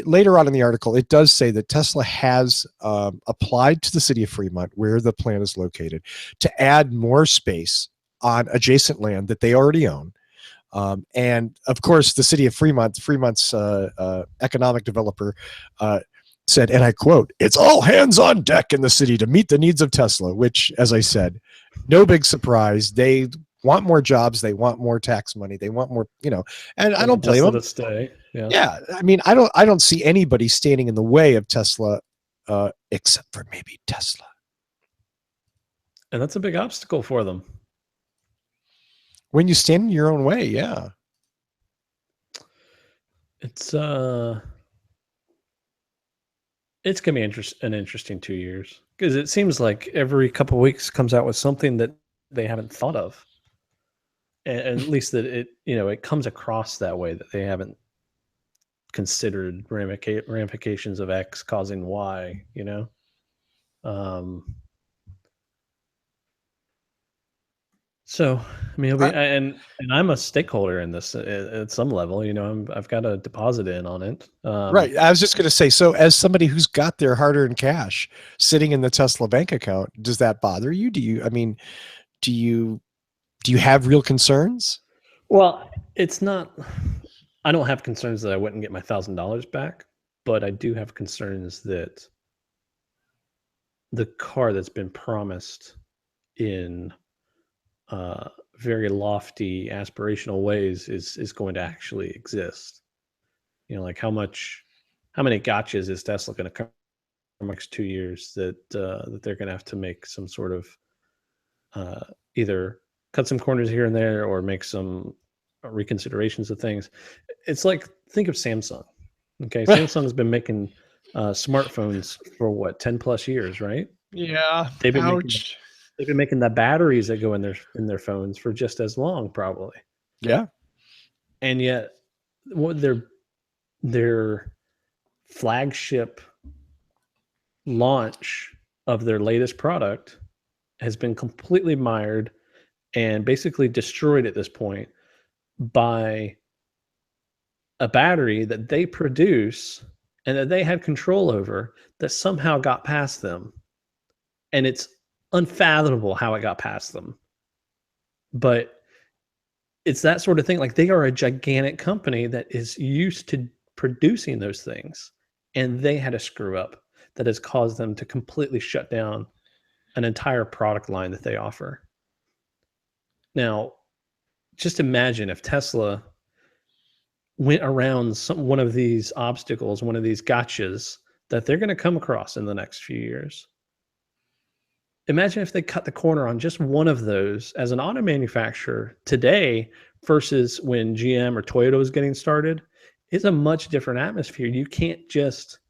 [SPEAKER 2] later on in the article, it does say that Tesla has applied to the city of Fremont, where the plant is located, to add more space on adjacent land that they already own. And of course, the city of Fremont's economic developer said, and I quote, "It's all hands on deck in the city to meet the needs of Tesla," which, as I said, no big surprise. They want more jobs. They want more tax money. They want more, and I don't blame them.
[SPEAKER 1] To stay.
[SPEAKER 2] Yeah. I mean, I don't see anybody standing in the way of Tesla, except for maybe Tesla.
[SPEAKER 1] And that's a big obstacle for them.
[SPEAKER 2] When you stand in your own way, yeah.
[SPEAKER 1] It's It's gonna be an interesting 2 years because it seems like every couple of weeks comes out with something that they haven't thought of, and at least that it comes across that way that they haven't considered ramifications of X causing Y. Um, so I mean,
[SPEAKER 2] I-
[SPEAKER 1] and I'm a stakeholder in this at some level. I've got a deposit in on it.
[SPEAKER 2] Right. I was just going to say, so as somebody who's got their hard-earned cash sitting in the Tesla bank account, does that bother you? I mean, do you have real concerns?
[SPEAKER 1] Well, it's not. I don't have concerns that I wouldn't get my $1,000 back, but I do have concerns that the car that's been promised in very lofty, aspirational ways is going to actually exist. Like how many gotchas is Tesla going to come in the next 2 years that they're going to have to make some sort of either cut some corners here and there or make some reconsiderations of things. It's like, think of Samsung. Okay, Samsung's been making smartphones for what, 10 plus years, right?
[SPEAKER 2] Yeah.
[SPEAKER 1] They've been making
[SPEAKER 2] Ouch.
[SPEAKER 1] they've been making the batteries that go in their phones for just as long, probably.
[SPEAKER 2] Yeah.
[SPEAKER 1] And yet, what their flagship launch of their latest product has been completely mired and basically destroyed at this point by a battery that they produce and that they had control over that somehow got past them. And it's unfathomable how it got past them. But it's that sort of thing. Like, they are a gigantic company that is used to producing those things, and they had a screw up that has caused them to completely shut down an entire product line that they offer. Now, just imagine if Tesla went around one of these obstacles, one of these gotchas that they're going to come across in the next few years. Imagine if they cut the corner on just one of those as an auto manufacturer today versus when GM or Toyota was getting started. It's a much different atmosphere. You can't just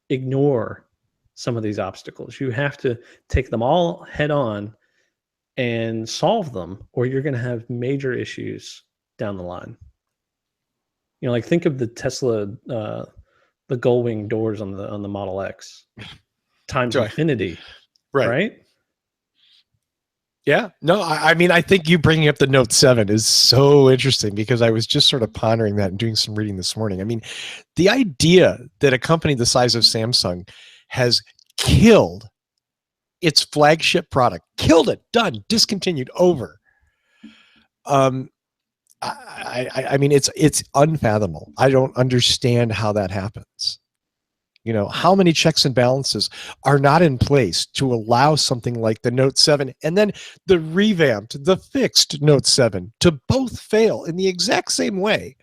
[SPEAKER 1] ignore some of these obstacles. You have to take them all head on and solve them, or you're going to have major issues down the line. Like, think of the Tesla, the gull-wing doors on the Model X times infinity, right?
[SPEAKER 2] Yeah. No, I mean, I think you bringing up the Note 7 is so interesting because I was just sort of pondering that and doing some reading this morning. I mean, the idea that a company the size of Samsung has killed its flagship product, killed it, done, discontinued, over. I mean, it's unfathomable. I don't understand how that happens. How many checks and balances are not in place to allow something like the Note 7 and then the revamped, the fixed Note 7 to both fail in the exact same way?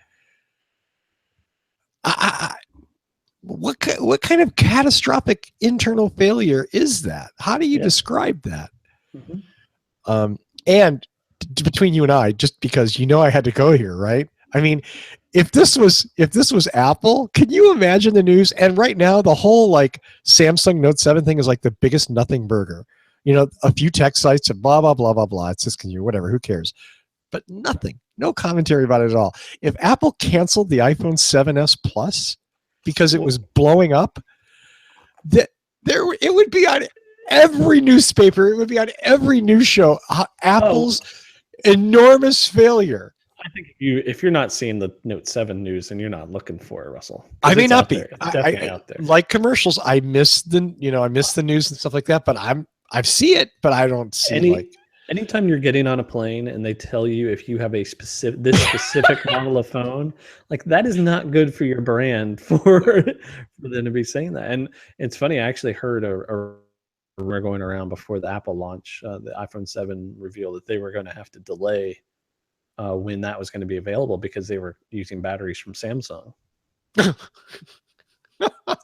[SPEAKER 2] What kind of catastrophic internal failure is that? How do you describe that? Mm-hmm. And between you and I, just because I had to go here, right? I mean, if this was Apple, can you imagine the news? And right now, the whole like Samsung Note 7 thing is like the biggest nothing burger. A few tech sites and blah blah blah blah blah. It's just whatever. Who cares? But nothing, no commentary about it at all. If Apple canceled the iPhone 7s Plus because it was blowing up, it would be on every newspaper. It would be on every news show. Apple's enormous failure.
[SPEAKER 1] I think if you're not seeing the Note 7 news, and you're not looking for it, Russell.
[SPEAKER 2] I may not be.
[SPEAKER 1] It's definitely out there.
[SPEAKER 2] Like commercials, I miss the news and stuff like that. But I see it, but I don't see
[SPEAKER 1] anytime you're getting on a plane and they tell you if you have this specific model of phone, like, that is not good for your brand for them to be saying that. And it's funny, I actually heard a rumor going around before the Apple launch, the iPhone 7 reveal, that they were going to have to delay when that was going to be available because they were using batteries from Samsung.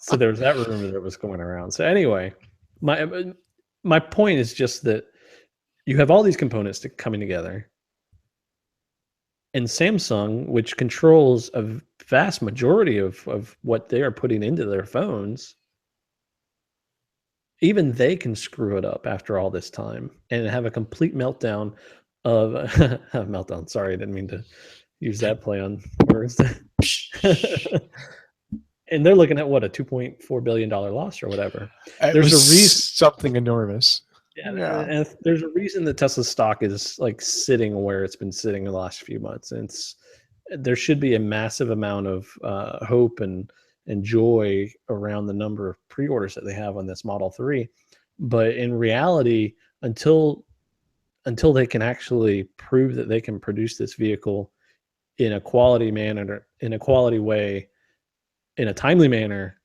[SPEAKER 1] So there was that rumor that was going around. So anyway, my point is just that you have all these components coming together, and Samsung, which controls a vast majority of what they are putting into their phones, even they can screw it up after all this time and have a complete meltdown of meltdown. Sorry, I didn't mean to use that play on words. And they're looking at what, a $2.4 billion loss or whatever.
[SPEAKER 2] There's a reason, something enormous.
[SPEAKER 1] Yeah, and there's a reason that Tesla's stock is like sitting where it's been sitting the last few months. And there should be a massive amount of hope and joy around the number of pre-orders that they have on this Model 3. But in reality, until they can actually prove that they can produce this vehicle in a quality manner, in a quality way, in a timely manner,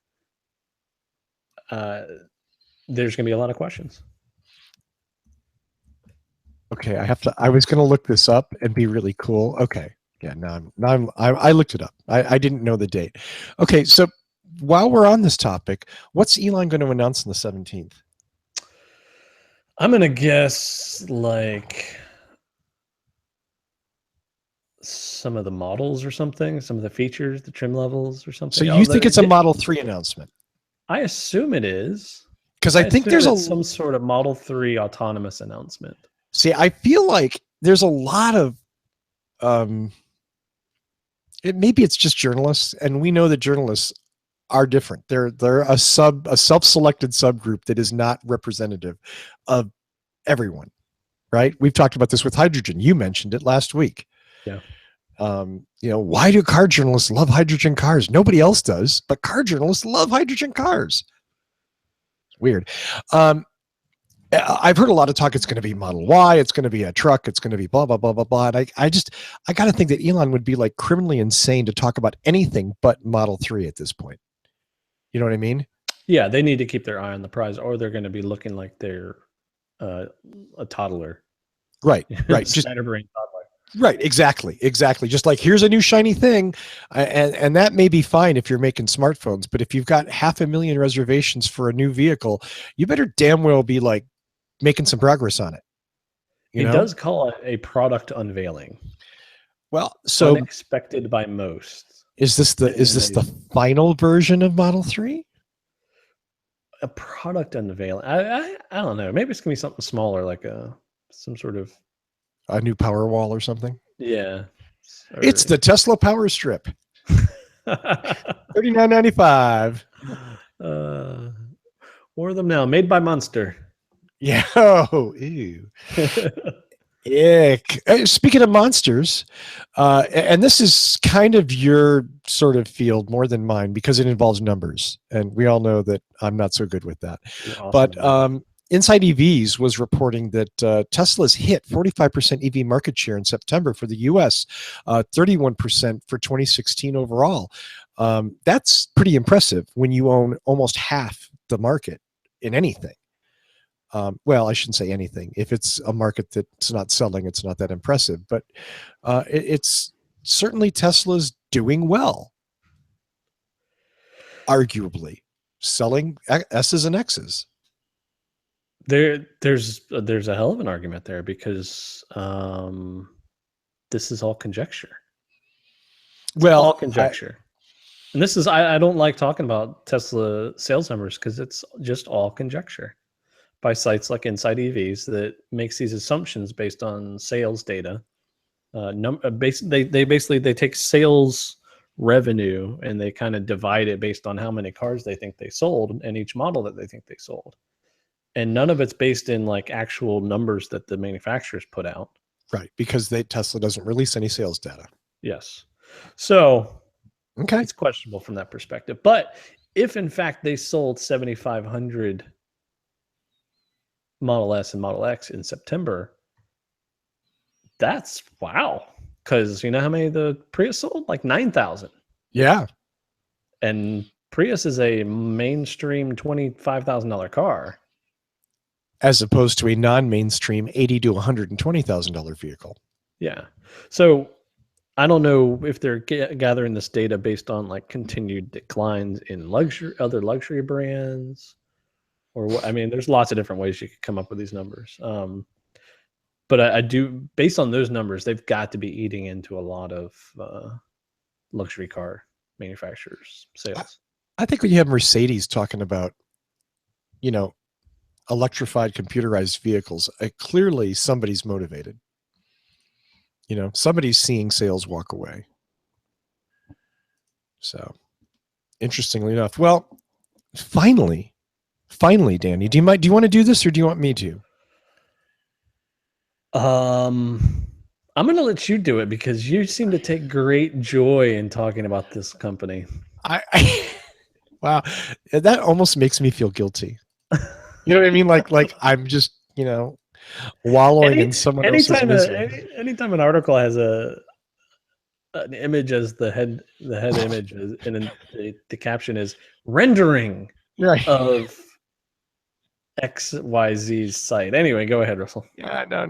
[SPEAKER 1] there's going to be a lot of questions.
[SPEAKER 2] Okay, I was going to look this up and be really cool. Okay. Yeah, I looked it up. I didn't know the date. Okay, so while we're on this topic, what's Elon going to announce on the 17th?
[SPEAKER 1] I'm going to guess like some of the models or something, some of the features, the trim levels or something.
[SPEAKER 2] So you think it's a Model 3 announcement?
[SPEAKER 1] I assume it is.
[SPEAKER 2] Because I think there's
[SPEAKER 1] some sort of Model 3 autonomous announcement.
[SPEAKER 2] See, I feel like there's a lot of maybe it's just journalists, and we know that journalists are different. They're a self-selected subgroup that is not representative of everyone, right? We've talked about this with hydrogen. You mentioned it last week.
[SPEAKER 1] Yeah.
[SPEAKER 2] Why do car journalists love hydrogen cars? Nobody else does, but car journalists love hydrogen cars. It's weird. I've heard a lot of talk. It's going to be Model Y. It's going to be a truck. It's going to be blah, blah, blah, blah, blah. And I got to think that Elon would be like criminally insane to talk about anything but Model 3 at this point. You know what I mean?
[SPEAKER 1] Yeah, they need to keep their eye on the prize, or they're going to be looking like they're a toddler.
[SPEAKER 2] Right.
[SPEAKER 1] Just scatterbrain toddler.
[SPEAKER 2] Right. Exactly. Just like, here's a new shiny thing. And that may be fine if you're making smartphones, but if you've got 500,000 reservations for a new vehicle, you better damn well be like making some progress on it.
[SPEAKER 1] He does call it a product unveiling.
[SPEAKER 2] Well, so
[SPEAKER 1] unexpected by most.
[SPEAKER 2] Is this the final version of Model 3?
[SPEAKER 1] A product unveiling. I don't know. Maybe it's gonna be something smaller, like some sort of
[SPEAKER 2] a new power wall or something.
[SPEAKER 1] Yeah.
[SPEAKER 2] It's the Tesla Power Strip. $39.95.
[SPEAKER 1] Order them now. Made by Monster.
[SPEAKER 2] Yeah. Oh, ew. Ick. Speaking of monsters, and this is kind of your sort of field more than mine because it involves numbers, and we all know that I'm not so good with that. Awesome. But Inside EVs was reporting that Tesla's hit 45% EV market share in September for the U.S., 31% for 2016 overall. That's pretty impressive when you own almost half the market in anything. Well, I shouldn't say anything. If it's a market that's not selling, it's not that impressive. But it's certainly Tesla's doing well, arguably, selling S's and X's.
[SPEAKER 1] There's a hell of an argument there because this is all conjecture.
[SPEAKER 2] Well,
[SPEAKER 1] all conjecture. And this is I don't like talking about Tesla sales numbers because it's just all conjecture by sites like Inside EVs that makes these assumptions based on sales data. They basically take sales revenue and they kind of divide it based on how many cars they think they sold and each model that they think they sold. And none of it's based in like actual numbers that the manufacturers put out.
[SPEAKER 2] Right, because Tesla doesn't release any sales data.
[SPEAKER 1] Yes. So
[SPEAKER 2] okay,
[SPEAKER 1] it's questionable from that perspective. But if in fact they sold 7,500 Model S and Model X in September, that's wow. Because you know how many the Prius sold? Like 9,000.
[SPEAKER 2] Yeah.
[SPEAKER 1] And Prius is a mainstream $25,000 car.
[SPEAKER 2] As opposed to a non-mainstream $80,000 to $120,000 vehicle.
[SPEAKER 1] Yeah. So I don't know if they're gathering this data based on like continued declines in other luxury brands, or what. I mean, there's lots of different ways you could come up with these numbers. But I do, based on those numbers, they've got to be eating into a lot of luxury car manufacturers' sales.
[SPEAKER 2] I think when you have Mercedes talking about, electrified, computerized vehicles, clearly somebody's motivated. Somebody's seeing sales walk away. So, interestingly enough, well, finally, Danny, do you want to do this, or do you want me to?
[SPEAKER 1] I'm going to let you do it because you seem to take great joy in talking about this company.
[SPEAKER 2] Wow, that almost makes me feel guilty. You know what I mean? Like I'm just, wallowing in someone else's misery.
[SPEAKER 1] Anytime an article has an image as the head image is, and the caption is rendering
[SPEAKER 2] Right.
[SPEAKER 1] of XYZ's site. Anyway, go ahead, Russell.
[SPEAKER 2] Yeah, no.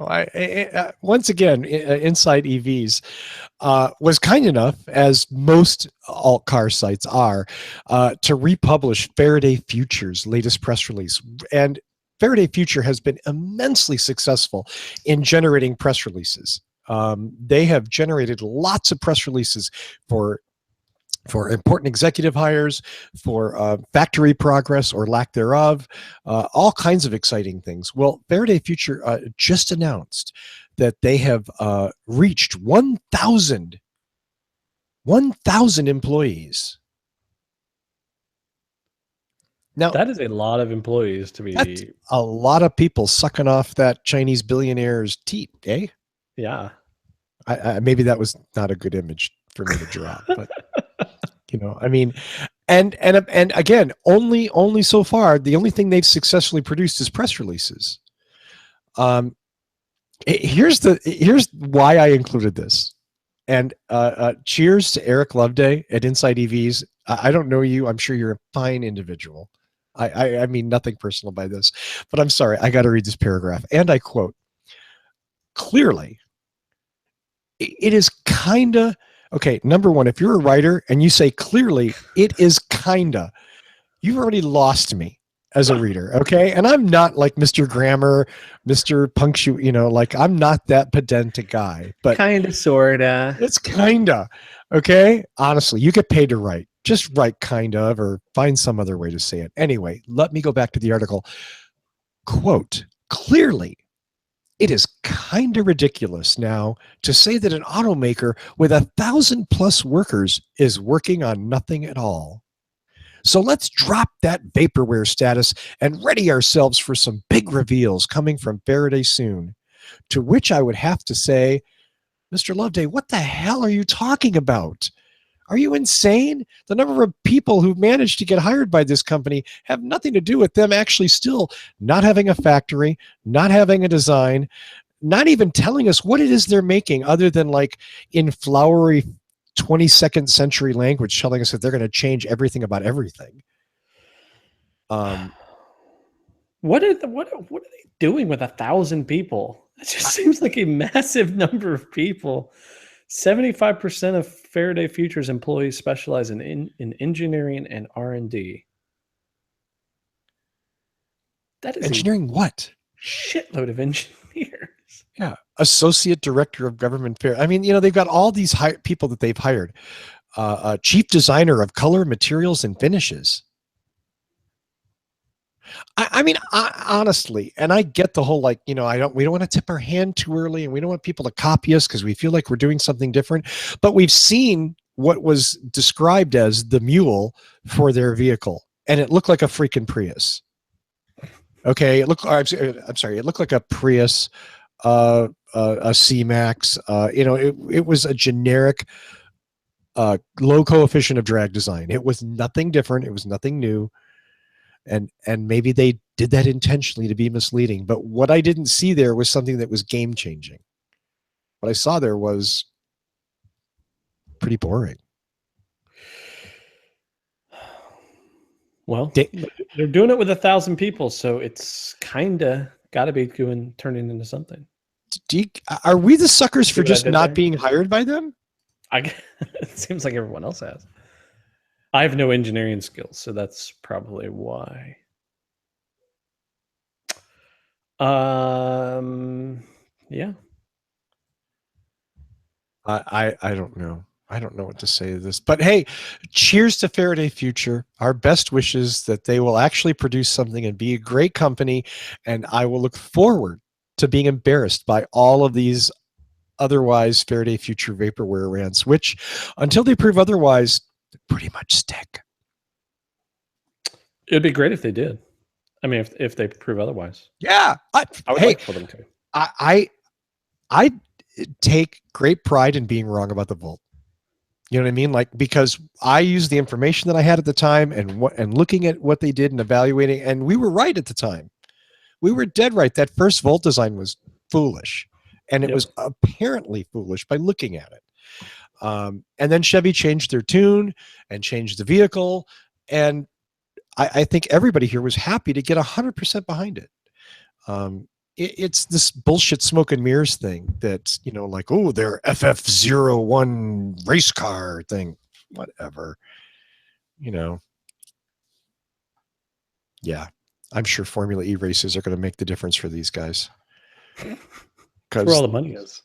[SPEAKER 2] I once again, Inside EVs was kind enough, as most alt car sites are, to republish Faraday Future's latest press release. And Faraday Future has been immensely successful in generating press releases. They have generated lots of press releases for important executive hires, for factory progress or lack thereof, all kinds of exciting things. Well, Faraday Future just announced that they have reached 1,000 employees. Now,
[SPEAKER 1] that is a lot of employees to be.
[SPEAKER 2] That's a lot of people sucking off that Chinese billionaire's teat, eh?
[SPEAKER 1] Yeah.
[SPEAKER 2] I maybe that was not a good image for me to draw, but I mean, and again, only so far, the only thing they've successfully produced is press releases. Here's why I included this. And cheers to Eric Loveday at Inside EVs. I don't know you. I'm sure you're a fine individual. I mean nothing personal by this, but I'm sorry. I got to read this paragraph. And I quote, clearly, it is kinda, okay, number one, if you're a writer and you say clearly, it is kinda, you've already lost me as a reader, okay? And I'm not like Mr. Grammar, Mr. Punctuate, I'm not that pedantic guy. But
[SPEAKER 1] kinda, sorta.
[SPEAKER 2] It's kinda, okay? Honestly, you get paid to write. Just write kind of, or find some other way to say it. Anyway, let me go back to the article. Quote, clearly, it is kind of ridiculous now to say that an automaker with 1,000+ workers is working on nothing at all. So let's drop that vaporware status and ready ourselves for some big reveals coming from Faraday soon. To which I would have to say, Mr. Loveday, what the hell are you talking about? Are you insane? The number of people who've managed to get hired by this company have nothing to do with them actually still not having a factory, not having a design, not even telling us what it is they're making, other than like in flowery 22nd century language telling us that they're going to change everything about everything.
[SPEAKER 1] What are they doing with 1,000 people? It just seems like a massive number of people. 75% of Faraday Future's employees specialize in engineering and R&D. That is
[SPEAKER 2] engineering what?
[SPEAKER 1] Shitload of engineers.
[SPEAKER 2] Yeah, associate director of government affairs. I mean, they've got all these people that they've hired. Chief designer of color, materials, and finishes. I mean, honestly, and I get the whole we don't want to tip our hand too early, and we don't want people to copy us because we feel like we're doing something different. But we've seen what was described as the mule for their vehicle, and it looked like a freaking Prius. Okay, I'm sorry, it looked like a Prius, a C-Max. It was a generic, low coefficient of drag design. It was nothing different. It was nothing new. And maybe they did that intentionally to be misleading. But what I didn't see there was something that was game changing. What I saw there was pretty boring.
[SPEAKER 1] Well, they're doing it with 1,000 people, so it's kinda got to be turning into something.
[SPEAKER 2] Are we the suckers for just not being hired by them?
[SPEAKER 1] It seems like everyone else has. I have no engineering skills, so that's probably why. Yeah.
[SPEAKER 2] I don't know. I don't know what to say to this, but hey, cheers to Faraday Future. Our best wishes that they will actually produce something and be a great company. And I will look forward to being embarrassed by all of these otherwise Faraday Future vaporware rants, which until they prove otherwise, pretty much stick.
[SPEAKER 1] It'd be great if they did. I mean, if they prove otherwise.
[SPEAKER 2] Yeah.
[SPEAKER 1] I would like for them to.
[SPEAKER 2] I take great pride in being wrong about the Volt. You know what I mean? Like, because I used the information that I had at the time and looking at what they did and evaluating, and we were right at the time. We were dead right. That first Volt design was foolish, and it was apparently foolish by looking at it. And then Chevy changed their tune and changed the vehicle, and I think everybody here was happy to get 100% behind it. It's this bullshit smoke and mirrors thing that, you know, like, oh, their FF01 race car thing, whatever, you know. Yeah, I'm sure Formula E races are going to make the difference for these guys.
[SPEAKER 1] That's where all the money is.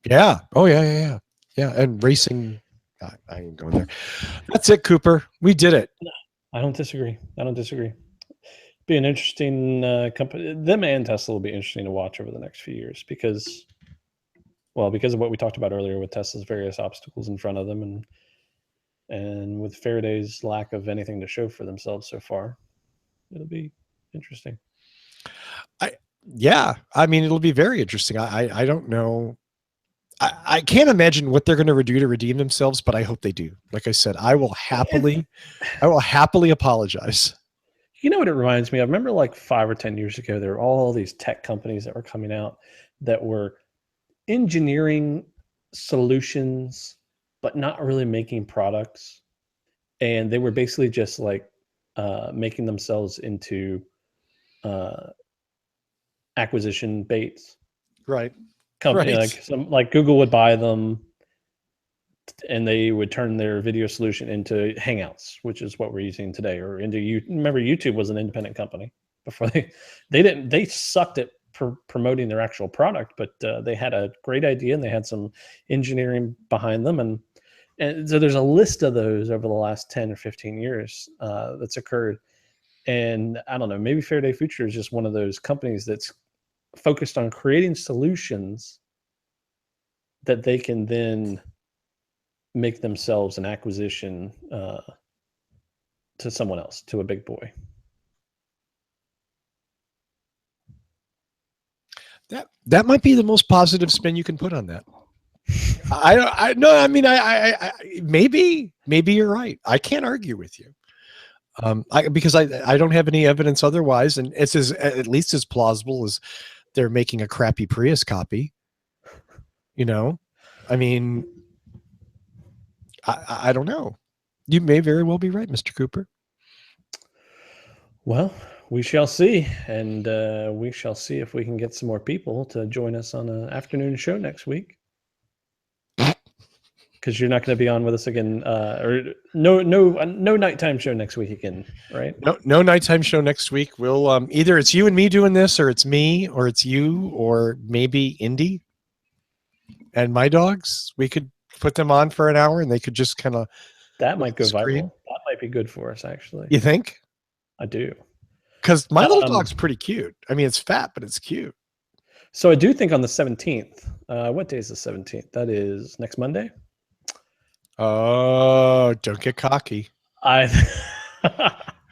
[SPEAKER 2] Yeah. Oh, yeah. And racing, I ain't going there. That's it, Cooper. We did it.
[SPEAKER 1] No, I don't disagree. Be an interesting company. Them and Tesla will be interesting to watch over the next few years because of what we talked about earlier with Tesla's various obstacles in front of them, and with Faraday's lack of anything to show for themselves so far, it'll be interesting.
[SPEAKER 2] I mean, it'll be very interesting. I don't know. I can't imagine what they're going to do to redeem themselves, but I hope they do. Like I said, I will happily apologize.
[SPEAKER 1] You know what it reminds me of? I remember like 5 or 10 years ago, there were all these tech companies that were coming out that were engineering solutions, but not really making products. And they were basically just like making themselves into acquisition baits.
[SPEAKER 2] Right.
[SPEAKER 1] Company like Google would buy them and they would turn their video solution into Hangouts, which is what we're using today, or into remember YouTube was an independent company before they sucked at promoting their actual product, but they had a great idea and they had some engineering behind them, and so there's a list of those over the last 10 or 15 years that's occurred. And I don't know, maybe Faraday Future is just one of those companies that's focused on creating solutions that they can then make themselves an acquisition to someone else, to a big boy.
[SPEAKER 2] That might be the most positive spin you can put on that. I maybe you're right. I can't argue with you. Because I don't have any evidence otherwise, and it's at least as plausible as they're making a crappy Prius copy. You know, I mean, I don't know. You may very well be right, Mr. Cooper.
[SPEAKER 1] Well, we shall see, and we shall see if we can get some more people to join us on an afternoon show next week. Because you're not going to be on with us again, or no nighttime show next week again, right?
[SPEAKER 2] No nighttime show next week. We'll either it's you and me doing this, or it's me, or it's you, or maybe Indy and my dogs. We could put them on for an hour, and they could just kind of.
[SPEAKER 1] That might go viral. That might be good for us, actually.
[SPEAKER 2] You think?
[SPEAKER 1] I do.
[SPEAKER 2] Because my little dog's pretty cute. I mean, it's fat, but it's cute.
[SPEAKER 1] So I do think on the 17th. What day is the 17th? That is next Monday.
[SPEAKER 2] Oh, don't get cocky.
[SPEAKER 1] Oh,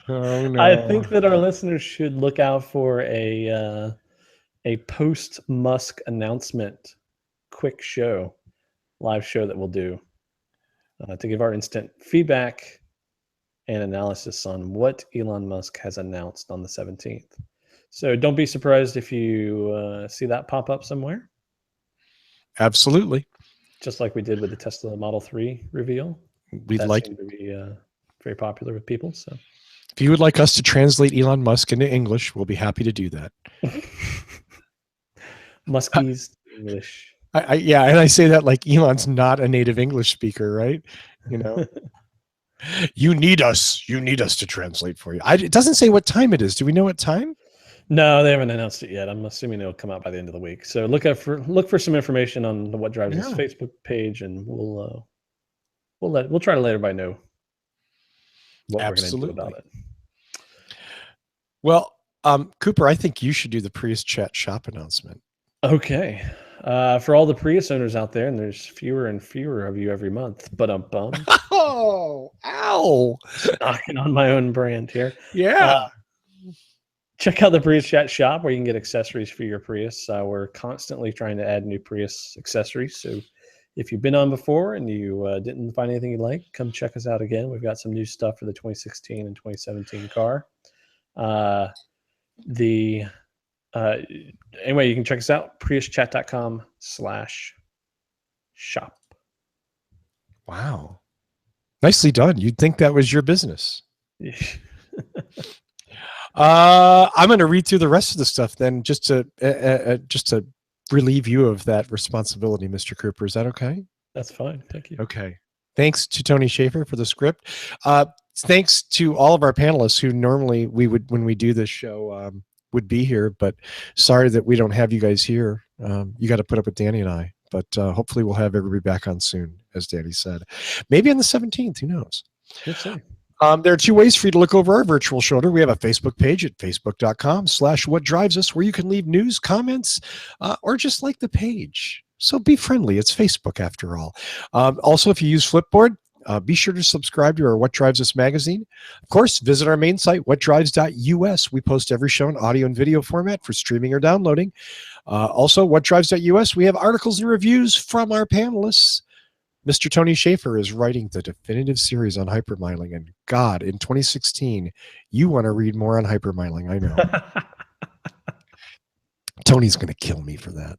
[SPEAKER 2] no.
[SPEAKER 1] I think that our listeners should look out for a post-Musk announcement quick show, live show that we'll do to give our instant feedback and analysis on what Elon Musk has announced on the 17th. So don't be surprised if you see that pop up somewhere.
[SPEAKER 2] Absolutely.
[SPEAKER 1] Just like we did with the Tesla Model 3 reveal.
[SPEAKER 2] We'd like
[SPEAKER 1] to be very popular with people. So,
[SPEAKER 2] if you would like us to translate Elon Musk into English, we'll be happy to do that.
[SPEAKER 1] Muskie's English.
[SPEAKER 2] Yeah, and I say that like Elon's not a native English speaker, right? You know, you need us to translate for you. It doesn't say what time it is. Do we know what time?
[SPEAKER 1] No, they haven't announced it yet. I'm assuming it'll come out by the end of the week. So look for some information on the What Drives Us
[SPEAKER 2] Yeah.
[SPEAKER 1] Facebook page, and we'll try to let everybody know what we're going to do about it.
[SPEAKER 2] Well, Cooper, I think you should do the Prius Chat shop announcement.
[SPEAKER 1] Okay. For all the Prius owners out there, and there's fewer and fewer of you every month, but I'm bummed.
[SPEAKER 2] Oh, ow.
[SPEAKER 1] Knocking on my own brand here.
[SPEAKER 2] Yeah.
[SPEAKER 1] Check out the Prius Chat shop where you can get accessories for your Prius. We're constantly trying to add new Prius accessories. So if you've been on before and you didn't find anything you like, come check us out again. We've got some new stuff for the 2016 and 2017 car. Anyway, you can check us out, priuschat.com/shop.
[SPEAKER 2] Wow. Nicely done. You'd think that was your business. I'm going to read through the rest of the stuff then, just to relieve you of that responsibility, Mr. Cooper. Is that okay?
[SPEAKER 1] That's fine. Thank you.
[SPEAKER 2] Okay. Thanks to Tony Schaefer for the script. Thanks to all of our panelists who normally when we do this show, would be here, but sorry that we don't have you guys here. You got to put up with Danny and I, but hopefully we'll have everybody back on soon, as Danny said. Maybe on the 17th, who knows?
[SPEAKER 1] Yes, sir.
[SPEAKER 2] There are two ways for you to look over our virtual shoulder. We have a Facebook page at facebook.com/whatdrivesus, where you can leave news, comments, or just like the page. So be friendly. It's Facebook after all. Also, if you use Flipboard, be sure to subscribe to our What Drives Us magazine. Of course, visit our main site, whatdrives.us. We post every show in audio and video format for streaming or downloading. Also, whatdrives.us, we have articles and reviews from our panelists. Mr. Tony Schaefer is writing the definitive series on hypermiling, and God, in 2016, you want to read more on hypermiling, I know. Tony's going to kill me for that.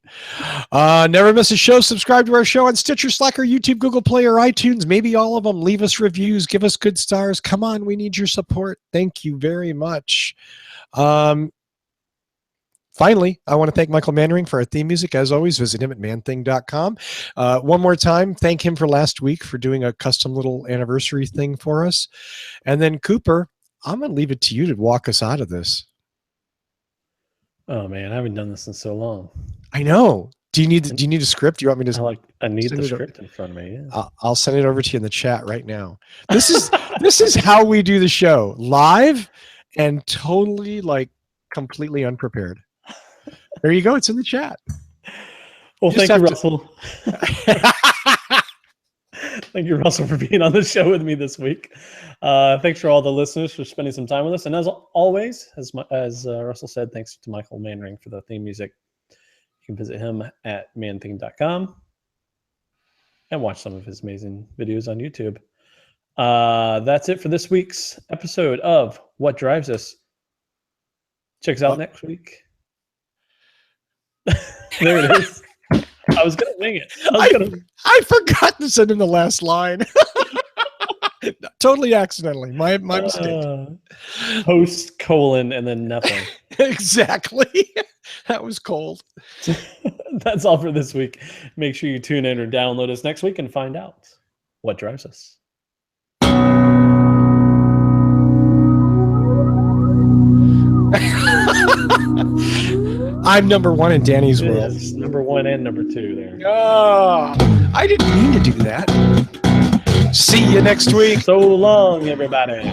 [SPEAKER 2] Never miss a show. Subscribe to our show on Stitcher, Slacker, YouTube, Google Play, or iTunes. Maybe all of them. Leave us reviews. Give us good stars. Come on, we need your support. Thank you very much. Finally, I want to thank Michael Mannering for our theme music. As always, visit him at manthing.com. One more time, thank him for last week for doing a custom little anniversary thing for us. And then, Cooper, I'm going to leave it to you to walk us out of this.
[SPEAKER 1] Oh, man, I haven't done this in so long.
[SPEAKER 2] I know. Do you need a script? Do you want me to?
[SPEAKER 1] I need the script in front of me. Yeah.
[SPEAKER 2] I'll send it over to you in the chat right now. This is how we do the show, live and totally completely unprepared. There you go. It's in the chat.
[SPEAKER 1] Well, thank you, Russell. Thank you, Russell, for being on the show with me this week. Thanks for all the listeners for spending some time with us. And as always, as Russell said, thanks to Michael Mannering for the theme music. You can visit him at manthing.com and watch some of his amazing videos on YouTube. That's it for this week's episode of What Drives Us. Check us out next week. There it is. I was going to wing it.
[SPEAKER 2] I forgot to send him the last line. Totally accidentally. My mistake.
[SPEAKER 1] Post, colon, and then nothing.
[SPEAKER 2] Exactly. That was cold.
[SPEAKER 1] That's all for this week. Make sure you tune in or download us next week and find out what drives us.
[SPEAKER 2] I'm number one in Danny's world.
[SPEAKER 1] Yes, number one and number two there.
[SPEAKER 2] Oh, I didn't mean to do that. See you next week.
[SPEAKER 1] So long, everybody.